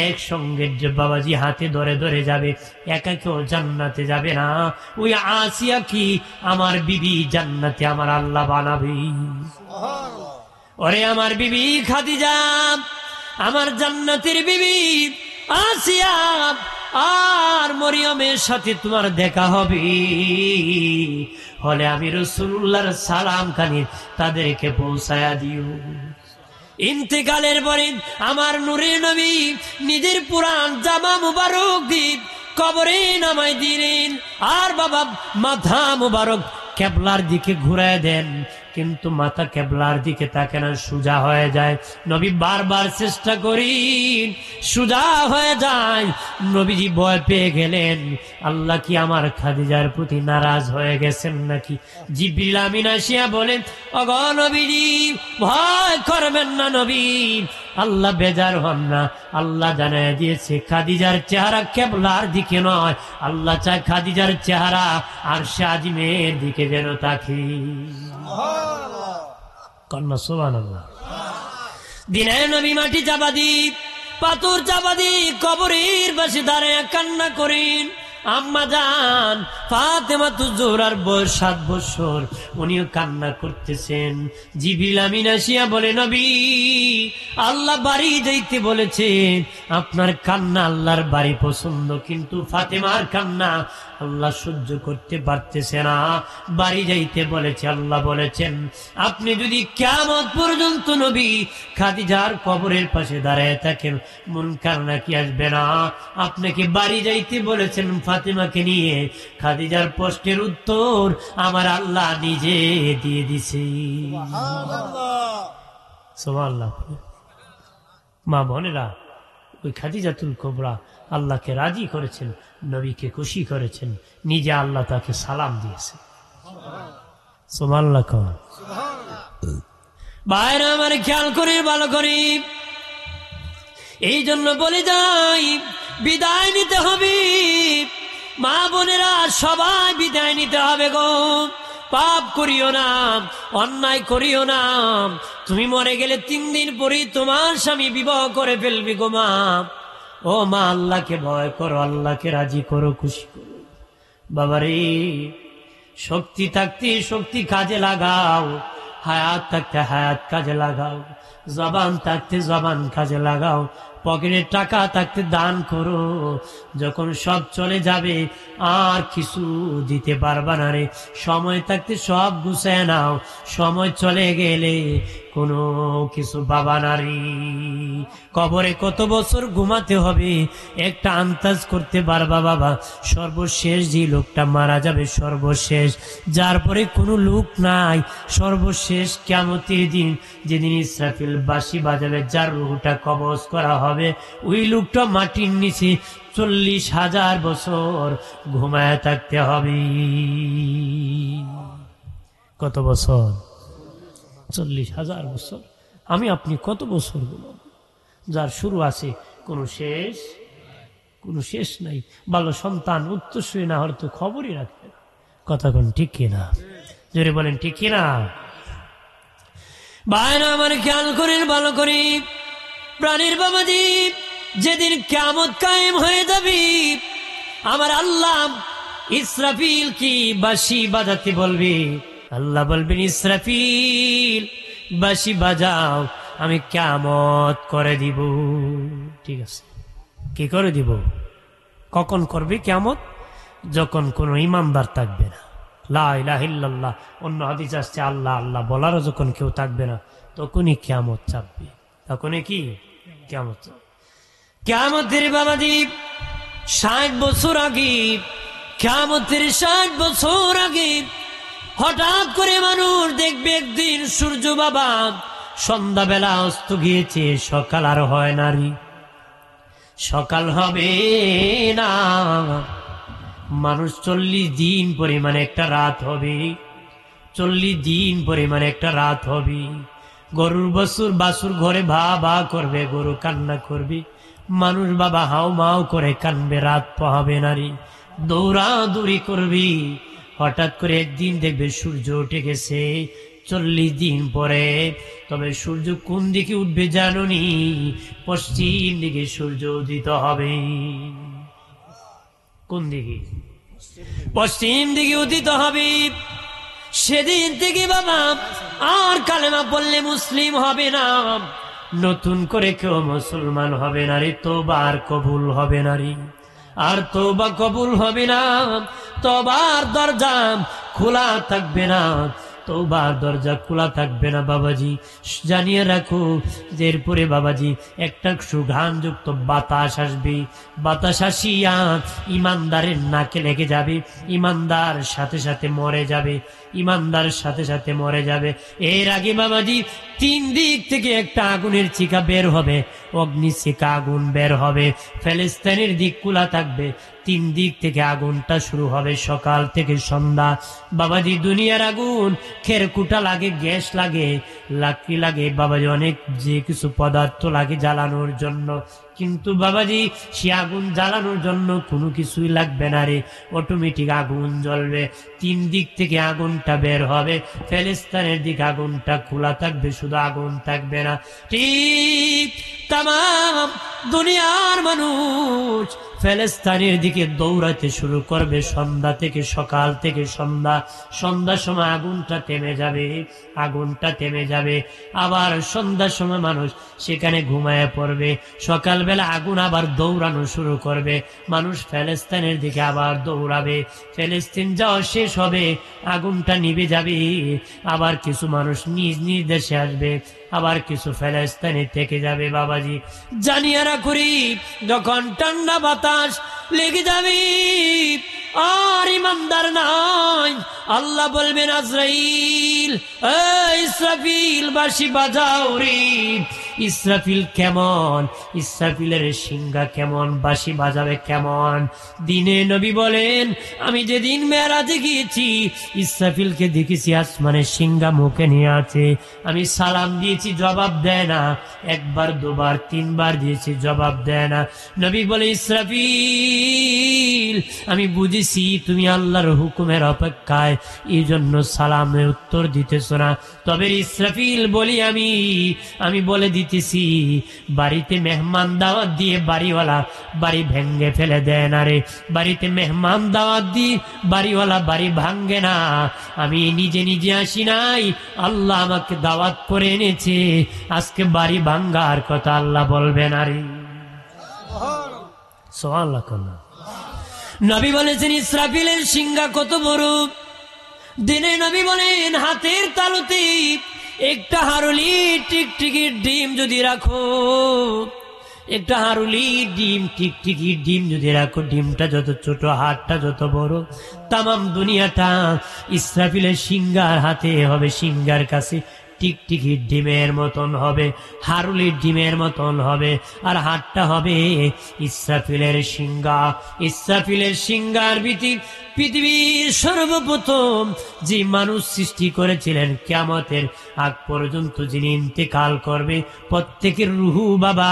একসঙ্গে বাবাজি হাতে ধরে ধরে যাবে, একা কেউ জান্নাতে যাবে না। ওই আসিয়া কি আমার বিবি জান্নাতে আমার আল্লাহ বানাবে। ওরে আমার বিবি খাদিজা, আমার জান্নাতের বিবি আসিয়া আর মরিয়মের সাথে তোমার দেখা হবে, হলে আমি রাসূলুল্লাহর সালাম খানি তাদেরকে পৌঁছায়া দিও। ইন্তেকালের পরে আমার নূরে নবী নিজের পুরান জামা মুবারক দিয়ে কবরে নামাই দিলেন, আর বাবা মাথা মুবারক কেবলার দিকে ঘুরায় দেন, কিন্তু মাথা কেবলার দিকে তাকে না, সোজা হয়ে যায়। নবী বারবার চেষ্টা করি, সোজা হয়ে যায়। নবীজি ভয় পেয়ে গেলেন, আল্লাহ কি আমার খাদিজার প্রতি নারাজ হয়ে গেছেন নাকি? জিবরিল আমিন আসিয়া বলেন, ওগো নবীজি ভয় করবেন না নবী, আল্লাহ বেজার হন না। আল্লাহ জানায় দিয়েছে খাদিজার চেহারা কেবলার দিকে নয়, আল্লাহ চায় খাদিজার চেহারা আরশে আজিমের দিকে যেন তাকি। কন্যা সুবহানাল্লাহ। দিনে নবী মাটি চাপা দি, পাথর চাপা দি কবরের পাশে দাঁড়ায় কান্না করেন। আম্মা জান ফাতেমা জোহরার বয়স 7 বছর, উনিও কান্না করতেছেন। জিবরিল আমিন আসিয়া বলে, নবী আল্লাহ বাড়ি যাইতে বলেছেন, আপনার কান্না আল্লাহর বাড়ি পছন্দ, কিন্তু ফাতেমার কান্না আল্লাহ সহ্য করতে পারতেছে না, বাড়ি যাইতে বলেছে। আল্লাহ বলেছেন, আপনি যদি কিয়ামত পর্যন্ত নবী খাদিজার কবরের পাশে দাঁড়ায় থাকেন, মুনকার নাকি আসবে না। আপনাকে বাড়ি যাইতে বলেছেন ফাতেমাকে নিয়ে। খাদিজার প্রশ্নের উত্তর আমার আল্লাহ নিজে দিয়ে দিছে। সুবহানাল্লাহ। মা বোনেরা, ওই খাদিজাতুল কুবরা আল্লাহকে রাজি করেছেন, নবীকে খুশি করেছেন, নিজে আল্লাহ তাকে সালাম দিয়েছে। সুবহানাল্লাহ। বাইরে আমার খেয়াল করি, ভালো করি, এই জন্য বলে যাই বিদায় নিতে হবে। মা বোনেরা সবাই বিদায় নিতে হবে গো। পাপ করিও না, অন্যায় করিও না। তুমি মরে গেলে 3 দিন পরে তোমার স্বামী বিবাহ করে ফেলবি গো মা। ও মা, আল্লাহকে ভয় করো, আল্লাহকে রাজি করো, খুশি করো। বাবারে, শক্তি থাকতে শক্তি কাজে লাগাও, হায়াত থাকতে হায়াত কাজে লাগাও, জবান থাকতে জবান কাজে লাগাও, পকেটে টাকা থাকতে দান করো। যখন সব চলে যাবে আর কিছু দিতে পারবা না রে, সময় থাকতে সব গুছায় নাও, সময় চলে গেলে কোনো কিছু পাবা না রে। কবরে কত বছর ঘুমাতে হবে একটা আন্দাজ করতে পারবা বাবা? সর্বশেষ যে লোকটা মারা যাবে, সর্বশেষ, যার পরে কোনো লোক নাই, সর্বশেষ কিয়ামতের দিন যেদিন ইসরাফিল বাঁশি বাজাবে, যার রূহটা কবজ করা হবে, ওই লোকটা মাটির নিচে 40,000 বছর ঘুমায় থাকতে হবে। কত বছর? 40,000 বছর। আমি আপনি কত বছর ঘুমাব? যার শুরু আছে, কোনো শেষ নাই। ভালো সন্তান উত্তরসূরি না হলে তো খবরই রাখবে না। কথা কোন ঠিক কিনা? জোরে বলেন ঠিক কিনা? ভাইরা আমার খেয়াল করেন ভালো করে, প্রাণীর বাবাজি, যেদিন কিয়ামত কায়েম হয়ে যাবে, আমার আল্লাহ ইসরাফিল কি বাঁশি বাজাতে বলবে। আল্লাহ বলবেন, ইসরাফিল বাঁশি বাজাও, আমি কিয়ামত করে দিব। ঠিক আছে, কি করে দিব? কখন করবে কিয়ামত? যখন কোনো ইমানদার থাকবে না, লা ইলাহা ইল্লাল্লাহ, অন্য হাদিস আসছে আল্লাহ আল্লাহ বলারও যখন কেউ থাকবে না, তখনই কিয়ামত চাপবে। তখনই কি কিয়ামত চাপবে? কিয়ামতের বাবাজি 60 বছর আগে, কিয়ামতের 60 বছর আগে হঠাৎ করে মানুষ দেখবে একদিন সূর্য বাবা সন্ধ্যাবেলা অস্ত গিয়েছে, সকাল আর হয় না রে, সকাল হবে না। মানুষ 40 দিন পরিমাণে একটা রাত হবে, 40 দিন পরিমাণে একটা রাত হবে। গরুর বাছুর ঘরে ভা ভা করবে, গরু কান্না করবে, মানুষ বাবা হাও মাও করে কানবে, রাত পোহাবে নারী, দৌড়াদৌড়ি করবি। হঠাৎ করে একদিন দেখবে সূর্য উঠে গেছে 40 দিন পরে। তবে সূর্য কোন দিকে উঠবে জানুনি? পশ্চিম দিকে সূর্য উদিত হবে। কোন দিকে? পশ্চিম দিকে উদিত হবে। সেদিন থেকে বাবা আর কালেমা পড়লে মুসলিম হবে না, নতুন করে কেউ মুসলমান হবে না রে, তওবা আর কবুল হবে না রে, আর তওবা কবুল হবে না, তওবার দরজা খোলা থাকবে না, তওবার দরজা খোলা থাকবে না বাবাজি। জানিয়ে রাখো, এরপরে বাবাজি একটা সুঘ্রাণযুক্ত বাতাস আসবে, বাতাস আসিয়া ইমানদারের নাকে লেগে যাবে, ইমানদার সাথে সাথে মরে যাবে, ইমানদার সাথে সাথে মরে যাবে। এর আগে বাবাজি 3 দিক থেকে একটা আগুনের চিকা বের হবে, অগ্নি চিকা আগুন বের হবে। ফিলিস্তিনের দিক খোলা থাকবে, 3 দিক থেকে আগুনটা শুরু হবে, সকাল থেকে সন্ধ্যা। বাবাজি দুনিয়ার আগুন খেরকুটা লাগে, গ্যাস লাগে, লাকড়ি লাগে বাবাজি, অনেক যে কিছু পদার্থ লাগে জ্বালানোর জন্য, কিন্তু বাবাজি সে আগুন জ্বালানোর জন্য কোনো কিছুই লাগবে না রে, অটোমেটিক আগুন জ্বলবে। 3 দিক থেকে আগুনটা বের হবে, ফিলিস্তিনের দিকে আগুনটা খোলা থাকবে, শুধু আগুন থাকবে না। ঠিক তামাম দুনিয়ার মানুষ ফিলিস্তিনের দিকে দৌড়াতে শুরু করবে, সন্ধ্যা থেকে, সকাল থেকে সন্ধ্যা। সন্ধ্যার সময় আগুনটা থেমে যাবে, আগুনটা থেমে যাবে। আবার সন্ধ্যার সময় মানুষ সেখানে ঘুমায় পড়বে, সকালবেলা আগুন আবার দৌড়ানো শুরু করবে, মানুষ ফিলিস্তিনের দিকে আবার দৌড়াবে। ফিলিস্তিন যাওয়া শেষ হবে, আগুনটা নিভে যাবে, আবার কিছু মানুষ নিজ নিজ দেশে আসবে, আবার কিছু ফিলিস্তিনে থেকে যাবে। বাবাজি জানিয়ে রাখুরি, যখন ঠান্ডা বাতাস লেগে যাবে আর ইমানদার নাই, আল্লাহ বলবেন, আজরাইল, ইসরাফিল বাঁশি বাজাও রে। ইসরাফিল কেমন? ইসরাফিলের সিংহা কেমন? বাঁশি বাজাবে কেমন? দিনে নবী বলেন, আমি যেদিন মেরাজে গিয়েছি ইসরাফিলকে দেখেছি আসমানের সিংহা মুখে নিয়ে আছে, আমি সালাম দিয়েছি, জবাব দেয় না, 1 বার 2 বার 3 বার দিয়েছি, জবাব দেয় না। নবী বলে, ইসরাফিল, আমি বুঝেছি তুমি আল্লাহর হুকুমের অপেক্ষায়, এই জন্য সালামের উত্তর দিতেছ না। তবে ইসরাফিল বলি আমি বলে দিতেছি, বাড়িতে মেহমান দাওয়াত দিয়ে বাড়িওয়ালা বাড়ি ভেঙ্গে ফেলে দেয় না রে, বাড়িতে মেহমান দাওয়াত দিয়ে বাড়িওয়ালা বাড়ি ভাঙ্গে না। আমি নিজে নিজে আসি নাই, আল্লাহ আমাকে দাওয়াত করে এনেছে, আজকে বাড়ি ভাঙ্গার কথা আল্লাহ বলবে না রে। সুবহানাল্লাহ। নবী বলেছেন, ইসরাফিলের সিংহা কত বড়। দিনে নবী বলেন, হাতের তালুতে একটা হারুলি টিকটিকির ডিম যদি রাখো, একটা হারুলি ডিম টিকটিকির ডিম যদি রাখো, ডিমটা যত ছোট হাতটা যত বড়, তামাম দুনিয়াটা ইসরাফিলের সিংহার হাতে হবে, সিংহার কাছে টিকটিকির ডিমের মতন হবে, হারুলির ডিমের মতন হবে, আর হাতটা হবে ইসরাফিলের সিংহা। ইসরাফিলের সিংহার পৃথিবীর সর্বপ্রথম যে মানুষ সৃষ্টি করেছিলেন, কিয়ামতের আগ পর্যন্ত যিনি ইন্তেকাল করবে, প্রত্যেকের রুহু বাবা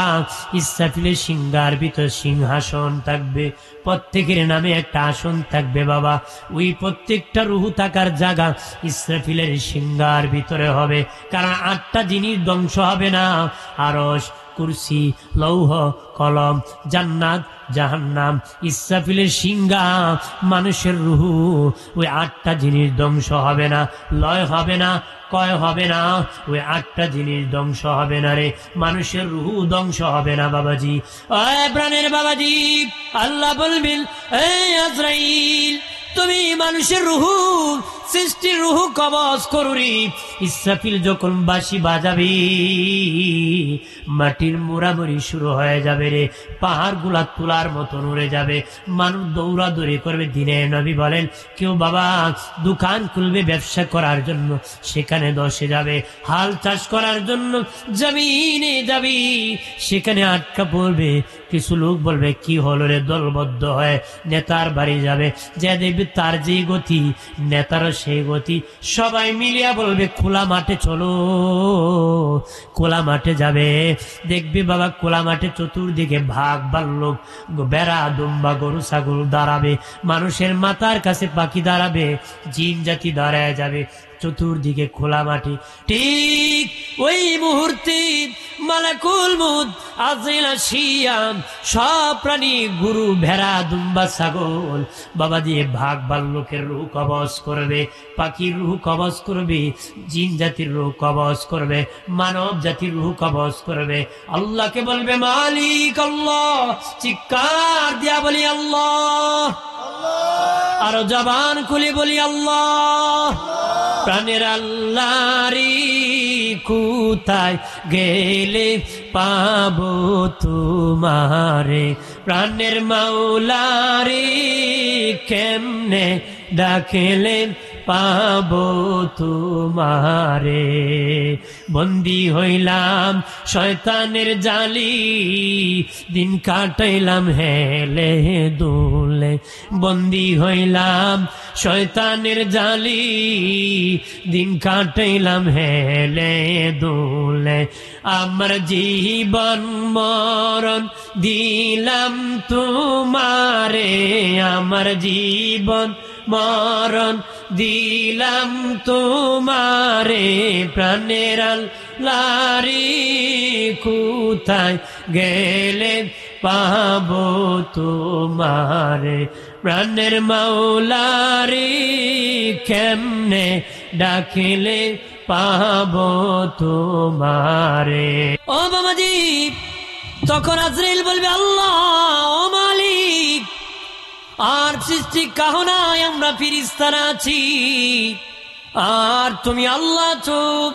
ইসরাফিলের সিংহার ভিতর সিংহাসন থাকবে, প্রত্যেকের নামে একটা আসন থাকবে বাবা। ওই প্রত্যেকটা রুহু থাকার জায়গা ইসরাফিলের সিংহার ভিতরে হবে, কারণ 8টা জিনিস ধ্বংস হবে না, আরশ, কুরসি, লৌহ, কলম, জান্নাত, জাহান্নাম। ইসরাফিলের সিংহা মানুষের রুহু, ওই 8টা জিনিস ধ্বংস হবে না, লয় হবে না, কয় হবে না, ওই 8টা জিনিস ধ্বংস হবে না রে, মানুষের রুহু ধ্বংস হবে না বাবাজি। প্রাণের বাবাজি, আল্লাহ বলবেন, এই আজরাইল তুমি মানুষের রুহু, সৃষ্টির রুহু কবজ করুরি। ইসরাফিল যখন বাঁশি বাজাবি, মাটির মুড়ামুড়ি শুরু হয়ে যাবে রে, পাহাড় গুলা তুলার মতন উড়ে যাবে, মানুষ দৌড়াদৌড়ি করবে। দিনে নবী বলেন, কেউ বাবা দোকান খুলবে ব্যবসা করার জন্য, সেখানে দশে যাবে, হাল চাষ করার জন্য জমিনে যাবি, সেখানে আটকা পড়বে। কিছু লোক বলবে, কি হলো রে, দলবদ্ধ হয়ে নেতার বাড়ি যাবে, যে দেখবে তার যে গতি, নেতারও সেই গতি, সবাই মিলিয়া বলবে খোলা মাঠে চলো, খোলা মাঠে যাবে। দেখবি বাবা খোলা মাঠে চতুর্দিকে ভাগ ভাল্লুক, বেড়া, দুম্বা, গরু, ছাগল দাঁড়াবে, মানুষের মাথার কাছে পাখি দাঁড়াবে, জিন জাতি দাঁড়ায় যাবে, চতুর্দিকে খোলা মাটি। ঠিক ওই মুহূর্তে মালাকুল মউত আজরাইল আসিয়া সব প্রাণী, গরু, ভেড়া, দুম্বা, ছাগল বাবা দিয়ে ভাগ ভাল্লুকের রূহ কবজ করবে, পাখির রূহ কবজ করবে, জিন জাতির রূহ কবজ করবে, মানব জাতির রূহ কবজ করবে। আল্লাহকে বলবে মালিক আল্লাহ, চিৎকার দিয়া বলি আল্লাহ, আরো জবান খুলে বলি আল্লাহ। প্রাণের আল্লাহরি কোথায় গেলে পাবো তোমারে, প্রাণের মাওলারি কেমনে ডাকেলে পাবো তোমারে। বন্দী হইলাম শয়তানের জালি, দিন কাটাইলাম হেলে দুলে, বন্দী হইলাম শয়তানের জালি, দিন কাটাইলাম হেলে দুলে। আমার জীবন মরণ দিলাম তোমারে, আমার জীবন মরণ দিলাম তোমারে, প্রাণের আল্লাহরি কোথায় গেলে পাবো তোমারে, প্রাণের মাওলারি কেমনে ডাকিলে পাবো তোমারে। ও বাবাজি, তখন আজরাইল বলবে, আল্লাহ ও মালিক, আর সৃষ্টি কাহো নাই, আমরা ফিরিস্তারা আছি, আর তুমি আল্লাহ চুপ।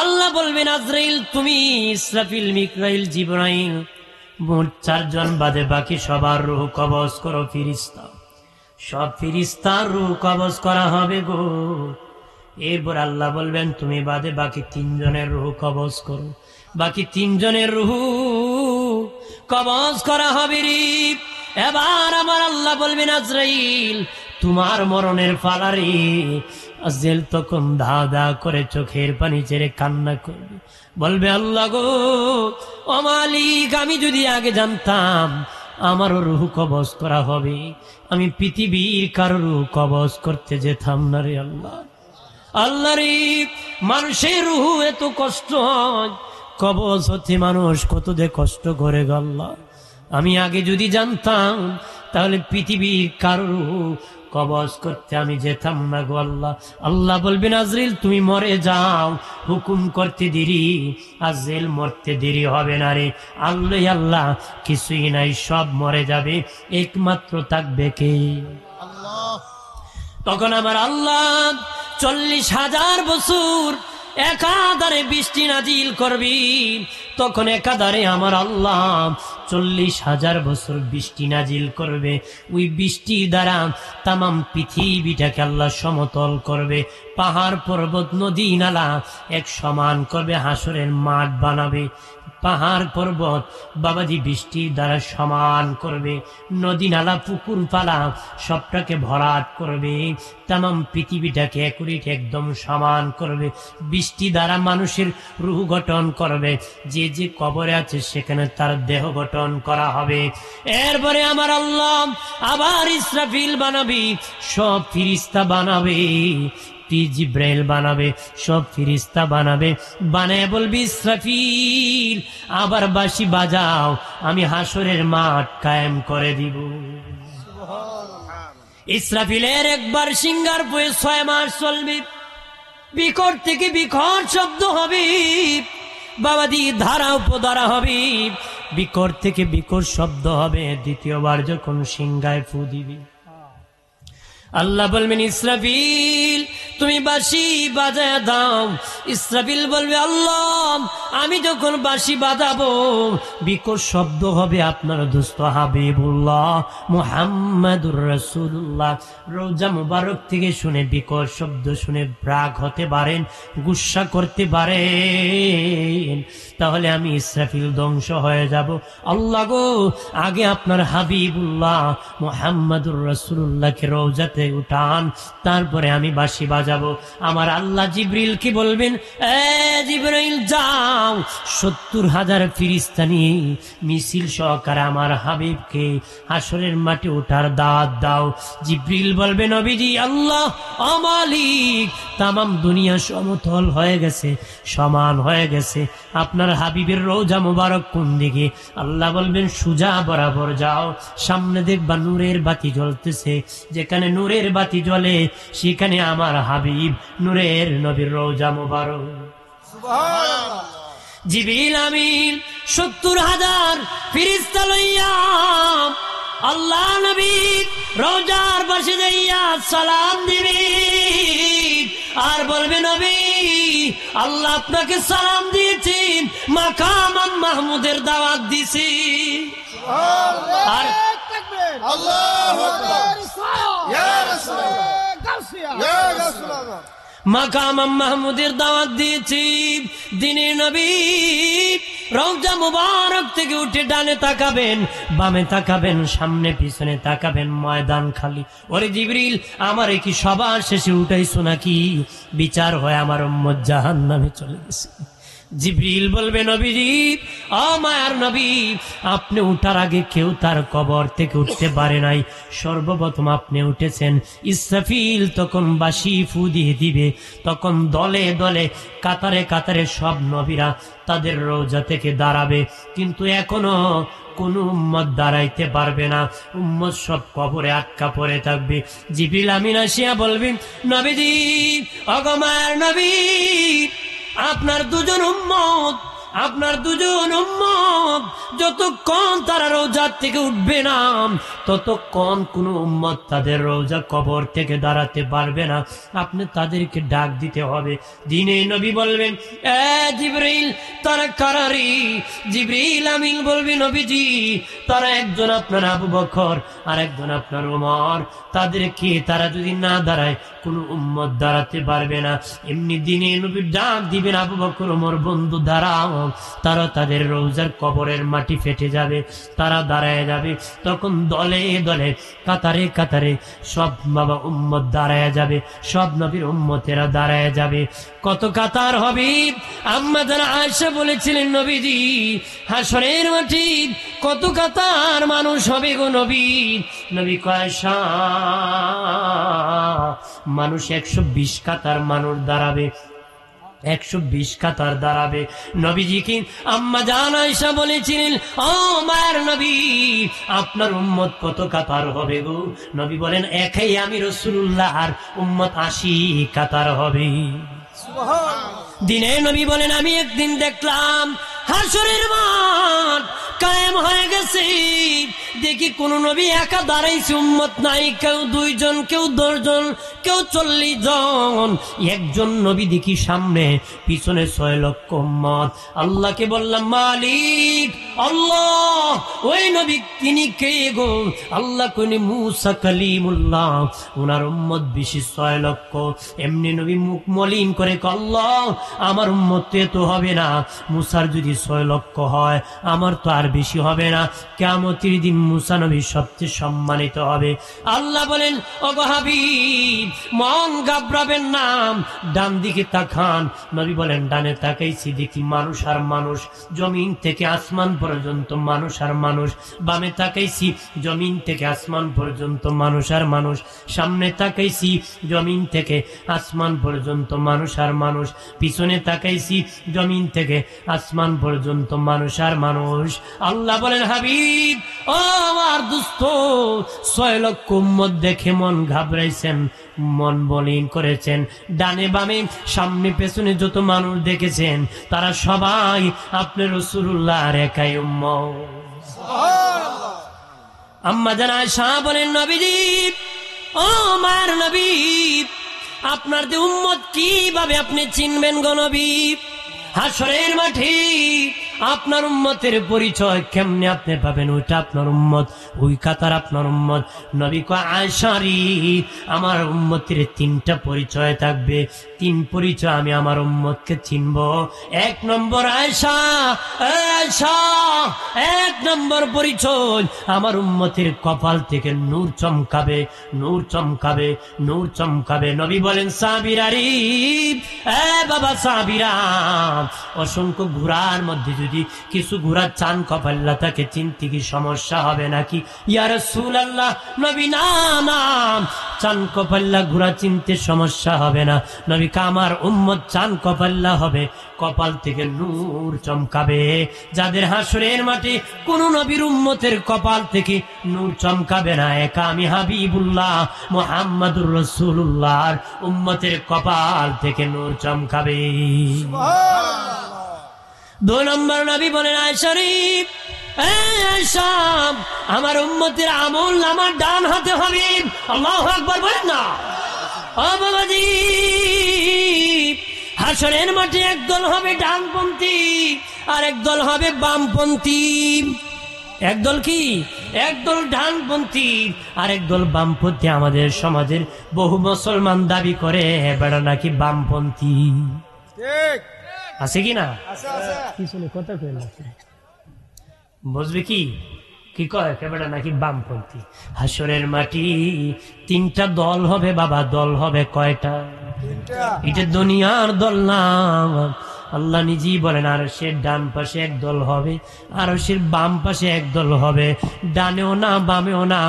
আল্লাহ বলবেন, আজরাইল তুমি, ইসরাফিল, মিকাইল, জিবরাইল, মোট 4 জন বাদে বাকি সবার রূহ কবজ করো ফিরিস্তা, সব ফিরিস্তার রূহ কবজ করা হবে গো। এরপর আল্লাহ বলবেন, তুমি বাদে বাকি 3 জনের রূহ কবজ করো, বাকি 3 জনের রূহ কবজ করা হবে রে। এবার আমার আল্লাহ বলবেন, আজরাইল তোমার মরণের ফালারে। আজরাইল তখন ধা ধা করে চোখের পানি ছেড়ে কান্না করবে, বলবে, আল্লাহ গো, ও মালিক, আমি যদি আগে জানতাম আমারও রূহ কবজ করা হবে, আমি পৃথিবীর কারো রূহ কবজ করতে যেতাম না রে আল্লাহ। আল্লাহ রে, মানুষের রূহ এত কষ্ট হয়, কবজ হতে মানুষ কত যে কষ্ট করে গো আল্লাহ। আমি আগে যদি জানতাম তাহলে পৃথিবীর কারো কবজ করতে আমি যেতাম না গো আল্লাহ। আল্লাহ বলবেন, আজরাইল তুমি মরে যাও, হুকুম করতে দেরি, আজরাইল মরতে দেরি হবে না রে। আল্লাহ আল্লাহ কিছুই নাই, সব মরে যাবে, একমাত্র থাকবে কে? আল্লাহ। তখন আমার আল্লাহ 40,000 বছর একাধারে বৃষ্টি নাজিল করবি, তখন একাধারে আমার আল্লাহ 40,000 বছর বৃষ্টি নাজিল করবে। ওই বৃষ্টি দ্বারা তামাম পৃথিবীটাকে আল্লাহ সমতল করবে, পাহাড় পর্বত নদী নালা এক সমান করবে, হাসরের মাঠ বানাবে। পাহাড় পর্বত বাবাজি বৃষ্টির দ্বারা সমান করবে, নদী নালা পুকুর পালা সবটাকে ভরাট করবে, তামাম পৃথিবীটাকে একুরেট একদম সমান করবে। বৃষ্টি দ্বারা মানুষের রূহ গঠন করবে, যে যে কবরে আছে সেখানে তার দেহ গঠন করা হবে। এরপরে আমার আল্লাহ আবার ইসরাফিল বানাবি, সব ফিরিস্তা বানাবে, জিব্রাইল বানাবে, সব ফিরিস্তা বানাবে, বানায় বলবি ইসরাফিল আবার বাঁশি বাজাও, আমি হাসরের মাঠ কায়েম করে দিব। ইসরাফিলের একবার সিঙ্গার বয়ে 6 মাস চলবে, বিকট থেকে বিকট শব্দ হবে বাবাজি, ধারা উপধারা হবে, বিকট থেকে বিকট শব্দ হবে। দ্বিতীয়বার যখন সিংহায় ফু দিবি, আল্লাহ বলবেন ইসরাফিল তুমি বাঁশি বাজায় দাও। ইসরাফিল বলবে আল্লাহ আমি যখন বাঁশি বাজাবো বিকট শব্দ হবে, আপনার দোস্ত হাবিবুল্লাহ মুহাম্মাদুর রাসূলুল্লাহ রওজা মুবারক থেকে শুনে বিকট শব্দ শুনে রাগ হতে পারেন, গুসা করতে পারেন, তাহলে আমি ইসরাফিল ধ্বংস হয়ে যাব। আল্লাহ গো আগে আপনার হাবিবুল্লাহ মুহাম্মাদুর রাসূলুল্লাহকে রওজাতে উঠান, তারপরে আমি বাঁশি বাজাবো। আমার আল্লাহ জিবরিল কি বলবেন, এ জিবরাইল যাও 70,000 ফেরেশতা নিয়ে মিছিল সহকারে আমার হাবিবকে হাসরের মাঠে ওঠার দাওয়াত দাও। জিবরিল বলবে নবীজি আল্লাহ ও মালিক তামাম দুনিয়া সমতল হয়ে গেছে, সমান হয়ে গেছে, আপনার হাবিবের রওজা মুবারক কোন দিকে? আল্লাহ বলবেন সুজা বরাবর যাও, সামনে দেখবা নূরের বাতি জ্বলতেছে, যেখানে নূরের বাতি জ্বলে সেখানে আমার হাবিব নূরের নবীর রওজা মুবারক। সুবহানাল্লাহ। জিবরিল আমিন 70,000 ফেরেশতা লইয়া আল্লাহ নবী রওজার পাশে যাইয়া সালাম দিবি আর বলবে নবী আল্লাহ আপনাকে সালাম দিয়েছেন, মাকাম মাহমুদের দাওয়াত দিছি। আর আল্লাহু আকবার, ইয়া রাসূলুল্লাহ, ইয়া রাসূলুল্লাহ, মাকাম মাহমুদের দাওয়াত দিয়েছি। দিনের নবী রওজা মুবারক থেকে উঠে ডানে তাকাবেন, বামে তাকাবেন, সামনে পিছনে তাকাবেন, ময়দান খালি। ওরে জিবরিল আমারে কি সবার শেষে উঠাইছো নাকি? বিচার হয় আমার উম্মত জাহান্নামে চলে গেছে। জিবরিল বলবে নবীজি ও মায়ার নবী আপনি উঠার আগে কেউ তার কবর থেকে উঠতে পারে নাই, সর্বপ্রথম আপনি উঠেছেন। ইসরাফিল তখন বাঁশি ফু দিয়ে দিবে, তখন দলে দলে কাতারে কাতারে সব নবীরা তাদের রওজা থেকে দাঁড়াবে, কিন্তু এখনো কোন উম্মত দাঁড়াইতে পারবে না, উম্মত সব কবরে আটকা পড়ে থাকবে। জিবরিল আমিন আসিয়া বলবেন নবীজি ওগো মায়ার নবী আপনার দুজন উম্মত যতক্ষণ তারা রওজার থেকে উঠবে না ততক্ষণ কোন উম্মত তাদের রওজা কবর থেকে দাঁড়াতে পারবে না, আপনি তাদেরকে ডাক দিতে হবে। দিনে নবী বলবেন এ জিবরিল তারা কারারি? জিবরিল আমিন বলবে নবীজি তারা একজন আপনার আবু বকর আর একজন আপনার ওমর, তারা যদি না দাঁড়ায় কোন উম্মত দাঁড়াতে পারবে না। এমনি দিনে নবী ডাক দিবেন আবু বকর ওমর বন্ধু দাঁড়াও, তারা তাদের রওজার কবরের মাটি ফেটে যাবে, তারা দাঁড়ায় যাবে, তখন দলে দলে কাতারে কাতারে সব বাবা উম্মত দাঁড়ায় যাবে, সব নবীর উম্মতেরা দাঁড়ায় যাবে। কত কাতার হবে? আম্মা যারা আয়েশা বলেছিলেন নবীজি হাসরের মাটি কত কাতার মানুষ হবে গো নবী? নবী কয়েশা মানুষ 120 কাতার মানুষ দাঁড়াবে, 120 কাতার দাঁড়াবে। নবীজি কি আম্মা জান আয়েশা বলেছিলেন ও মায়ের নবী আপনার উম্মত কত কাতার হবে গো? নবী বলেন একাই আমি রাসূলুল্লাহ আর উম্মত 80 কাতার হবে। সুবহানাল্লাহ। দিনে নবী বলেন আমি একদিন দেখলাম হাসরের মাঠ কায়েম হয়ে গেছে, আছে, দেখি কোন নবী একা দাঁড়াইছে, উম্মত নাই, কেউ 2 জন, কেউ 10 জন, কেউ 40 জন। একজন নবী দেখি সামনে, পিছনে 6 লক্ষ উম্মত। আল্লাহকে বললাম, মালিক আল্লাহ, ওই নবী তিনি কে গো? আল্লাহ কইনি মুসা কালিমুল্লাহ, ওনার উম্মত বেশি 6 লক্ষ। এমনি নবী মুখ মলিন করে, আল্লাহ আমার উম্মত তো হবে না, মুসার যদি 6 লক্ষ হয় আমার তো আর বেশি হবে না, কিয়ামতের দিন মুসা নবী সবচেয়ে সম্মানিত হবে। আল্লাহ বলেন, ওগো হাবিব মন ঘাবড়াবেন না, ডান দিকে তাকান। নবী বলেন, ডানে তাকাইছি, দেখি মানুষ আর মানুষ, জমিন থেকে আসমান পর্যন্ত মানুষ আর মানুষ। বামে তাকাইছি, জমিন থেকে আসমান পর্যন্ত মানুষ আর মানুষ। সামনে তাকাইছি, জমিন থেকে আসমান পর্যন্ত মানুষ আর মানুষ। পিছনে তাকাইছি, জমিন থেকে আসমান পর্যন্ত মানুষ আর মানুষ। আল্লাহ বলেন, হাবিব ও আমার দুস্থ, 6 লক্ষ উম্মত দেখে মন ঘাবড়াইছেন, মন মলিন করেছেন। ডানে বামে সামনে পেছনে যত মানুষ দেখেছেন, তারা সবাই আপনার রাসূলুল্লাহর একাই উম্মত। আম্মা জান আয়েশা বলেন, নবীজি ও মার নবী, আপনার যে উম্মত কিভাবে আপনি চিনবেন গো নবী? হাসরের মাঠে আপনার উম্মতের পরিচয় কেমনে আপনি পাবেন? ওইটা আপনার উম্মত, ওই কাতার আপনার উম্মত। নবী কয়, আয়েশা রে, আমার উম্মতের 3টা পরিচয় থাকবে। 3 পরিচয় আমি আমার উম্মতকে চিনব। 1 নম্বর আয়েশা, আয়েশা 1 নম্বর পরিচয়, আমার উম্মতের কপাল থেকে নূর চমকাবে, নূর চমকাবে, নূর চমকাবে। নবী বলেন, সাবিরা রে, এ বাবা সাবিরা, অসংখ্য ঘোড়ার মধ্যে যদি কিছু ঘোড়া চান কপাল্লা, তাকে চিনতে কি সমস্যা হবে নাকি? ইয়া রাসূলুল্লাহ, নবী না না, চান কপাল্লা ঘোড়া চিনতে সমস্যা হবে না। নবী কা, আমার উম্মত চান কপাল্লা হবে, কপাল থেকে নূর চমকাবে। যাদের হাসরের মাঠে কোন নবীর উম্মতের কপাল থেকে নূর চমকাবে না, একা আমি হাবিবুল্লাহ মুহাম্মাদুর রাসূলুল্লাহর উম্মতের কপাল থেকে নূর চমকাবে। 2 নম্বর নবী বলেন, আয়েশা রে, আয়েশা আমার উম্মতের আমল আমার ডান হাতে হবে। আল্লাহু আকবার বলেন না। ও বাবাজি, হাসরের মাঠে একদল হবে ডানপন্থী আর একদল হবে বামপন্থী। একদল কি? একদল ডানপন্থী আর একদল বামপন্থী। আমাদের সমাজের বহু মুসলমান দাবি করে বেড়া নাকি বামপন্থী। ঠিক আছে কি না? আছে আছে পিছনে কথা কই না, বুঝবে কি কি কয় বেড়া নাকি বামপন্থী। হাসরের মাটি 3টা দল হবে বাবা। দল হবে কয়টা? 3টা। এটা দুনিয়ার দল না, আল্লাহ নিজেই বলেন, আরশের ডান পাশে 1 দল হবে, আরশের বাম পাশে 1 দল হবে, ডানেও না বামেও না,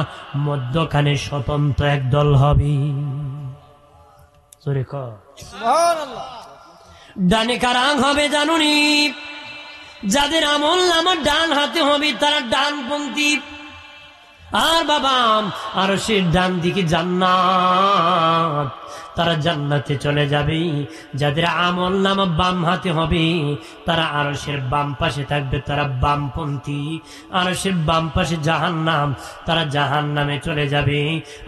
মধ্যখানে স্বতন্ত্র 1 দল হবে। জোরে কর সুবহানাল্লাহ। ডানে কারা হবে জানুনি? যাদের আমল আমার ডান হাতে হবে তারা ডানপন্থী। আর বাবা, আরশের ডান দিকে জান্নাত, তারা জান্নাতে চলে যাবে। যাদের আমল নামা বাম হাতে হবে তারা আরশের বাম পাশে থাকবে, তারা বামপন্থী। আরশের বাম পাশে জাহান্নাম, তারা জাহান্নামে চলে যাবে।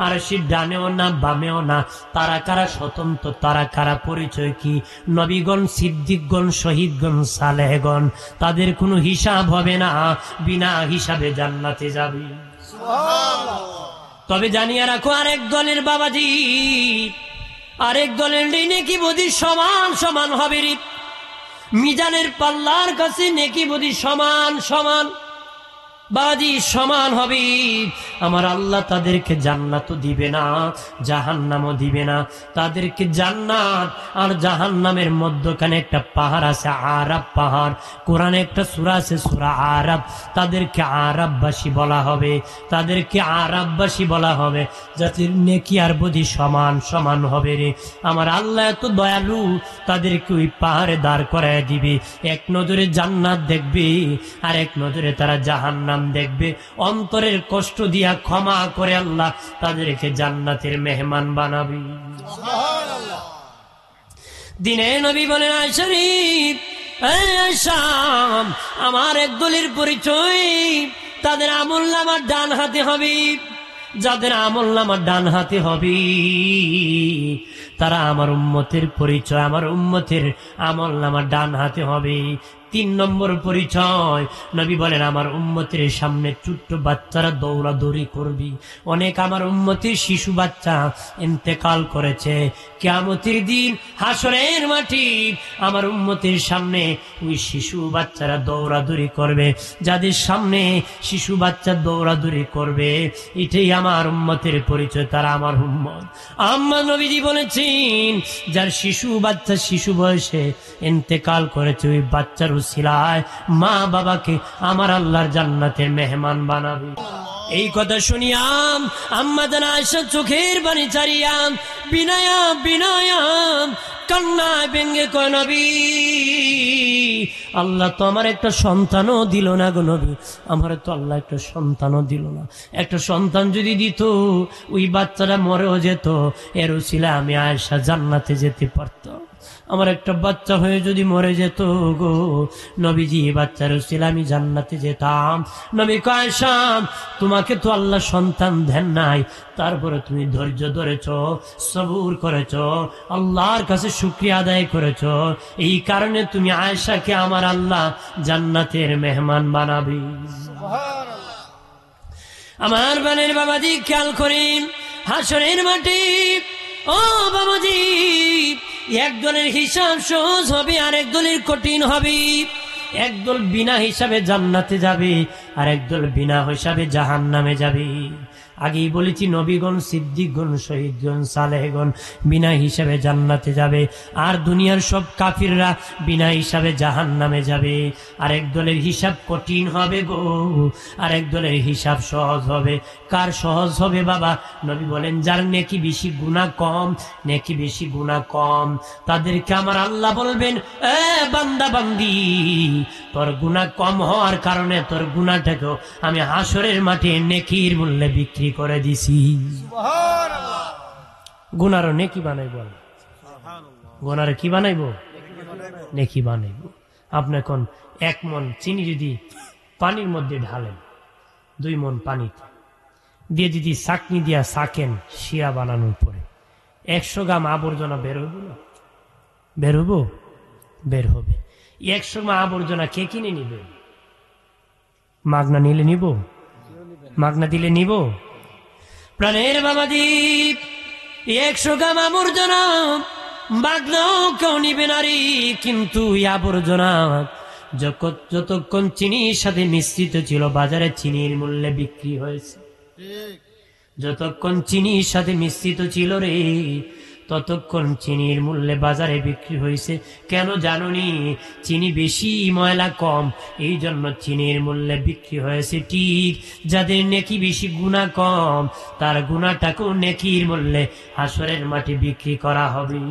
আরশের ডানেও না বামেও না, তারা কারা স্বতন্ত্র, তারা কারা পরিচয় কি? নবীগণ, সিদ্দিকগণ, শহীদগণ, সালেহগণ, তাদের কোনো হিসাব হবে না, বিনা হিসাবে জান্নাতে যাবে। তবে জানিয়ে রাখো, আরেক দলের বাবাজি, আরেক দলের নেকি বদি সমান সমান হবে রে। মিজানের পাল্লার কাছে নেকি বদি সমান সমান বাজি সমান হবে। আমার আল্লাহ তাদেরকে জান্নাতও দিবে না, জাহান্নামও দিবে না। তাদেরকে জান্নাত আর জাহান্নামের মধ্যখানে একটা পাহাড় আছে, আরাব পাহাড়। কোরআনে একটা সূরা আছে, সূরা আরাব। তাদেরকে আরাববাসী বলা হবে, তাদেরকে আরাববাসী বলা হবে, যাদের নেকি আর বদি সমান সমান হবে রে। আমার আল্লাহ এত দয়ালু, তাদেরকে ওই পাহাড়ে দাঁড় করায় দিবে। 1 নজরে জান্নাত দেখবে আর 1 নজরে তারা জাহান্নাম দেখবে। অন্তরের কষ্ট দিয়া ক্ষমা করে আল্লাহ তাদেরকে জান্নাতের মেহমান বানাবে। সুবহানাল্লাহ। দিনে নবী বলেন, আয়েশা রে, আয়েশা আমার 1 দলের পরিচয় তাদের আমলনামা ডান হাতে হবে। যাদের আমলনামা ডান হাতে হবে তারা আমার উম্মতের পরিচয়, আমার উম্মতের আমলনামা ডান হাতে হবে। 3 নম্বর পরিচয়, নবী বলেন আমার উম্মতের সামনে ছোট্ট বাচ্চারা দৌড়াদৌড়ি করবি। অনেক আমার উম্মতের শিশু বাচ্চা ইন্তেকাল করেছে। কিয়ামতের দিন হাসরের মাটি আমার উম্মতের সামনে ওই শিশু বাচ্চারা দৌড়াদৌড়ি করবে। যাদের সামনে শিশু বাচ্চা দৌড়াদৌড়ি করবে এটাই আমার উম্মতের পরিচয়, তারা আমার উম্মত। আম্মা নবীজি বলেছেন যার শিশু বাচ্চা শিশু বয়সে ইন্তেকাল করেছে ওই বাচ্চার উসিলায় মা বাবাকে আমার আল্লাহর জান্নাতের মেহমান বানাবে। এই কথা শুনিয়াম আম্মা জান আয়েশা চোখের পানি ছাড়িয়াম বিনায়াম কান্নায় ব্যঙ্গে কয় নবী আল্লাহ তো আমার একটা সন্তানও দিল না গো নবী, আমার তো আল্লাহ একটা সন্তানও দিল না। একটা সন্তান যদি দিত ওই বাচ্চাটা মরেও যেত, এর উসিলায় আমি আয়েশা জান্নাতে যেতে পারতাম। আমার একটা বাচ্চা হয়ে যদি মরে যেত গো নবীজি, বাচ্চার উসিলায় আমি জান্নাতে যেতাম। নবী কয় আয়েশা তোমাকে তো আল্লাহ সন্তান দেন নাই, তারপরে তুমি ধৈর্য ধরেছ, সবুর করেছ, আল্লাহর কাছে শুকরিয়া আদায় করেছ, এই কারণে তুমি আয়েশাকে আমার আল্লাহ জান্নাতের মেহমান বানাবে। আমার বানের বাবাজি খেয়াল করেন, হাসরের মাটি ও বাবাজি একদলের হিসাব সহজ হবে আর একদলের কঠিন হবে। একদল বিনা হিসাবে জান্নাতে যাবে আর একদল বিনা হিসাবে জাহান্নামে যাবে। আগেই বলেছি নবীগণ, সিদ্দিকগণ, শহীদগণ, সালেহগণ বিনা হিসাবে জান্নাতে যাবে আর দুনিয়ার সব কাফিররা বিনা হিসাবে জাহান্নামে যাবে। আর এক দলের হিসাব কঠিন হবে গো, আর এক দলের হিসাব সহজ হবে। কার সহজ হবে বাবা? নবী বলেন যার নেকি বেশি গুনাহ কম, নেকি বেশি গুনাহ কম তাদেরকে আমার আল্লাহ বলবেন এ বান্দা বান্দি তোর গুনাহ কম হওয়ার কারণে তোর গুনাহটাকেও আমি হাসরের মাঠে নেকির মূল্যে বিক্রি করে দিছি। গুনারও নেকি বানাইব, গুনার কি বানাইব? নেকি বানাইব। আপনি এখন 1 মণ চিনি যদি পানির মধ্যে ঢালেন, 2 মণ পানিতে দিয়ে যদি চাকনি দিয়া চাকেন শিরা বানানোর পরে 100 গ্রাম আবর্জনা বের হইব না? বের হবো? বের হবে। 100 গ্রাম আবর্জনা কে কিনে নিবে? মাগনা নিলে নিব? মাগনা দিলে নিব? প্রাণের বাবাজি 100 গ্রাম আবর্জনা মাগনাও কেউ নিবে না রে। কিন্তু এই আবর্জনা যতক্ষণ চিনির সাথে মিশ্রিত ছিল বাজারে চিনির মূল্যে বিক্রি হয়েছে। যতক্ষণ চিনির সাথে মিশ্রিত ছিল রে ততক্ষণ চিনির মূল্যে বাজারে বিক্রি হয়েছে। কেন জানুনি? চিনি বেশি ময়লা কম, এই জন্য চিনির মূল্যে বিক্রি হয়েছে। ঠিক যাদের নেকি বেশি গুনাহ কম তার গুনাহটাকেও নেকির মূল্যে হাসরের মাঠে বিক্রি করা হবে।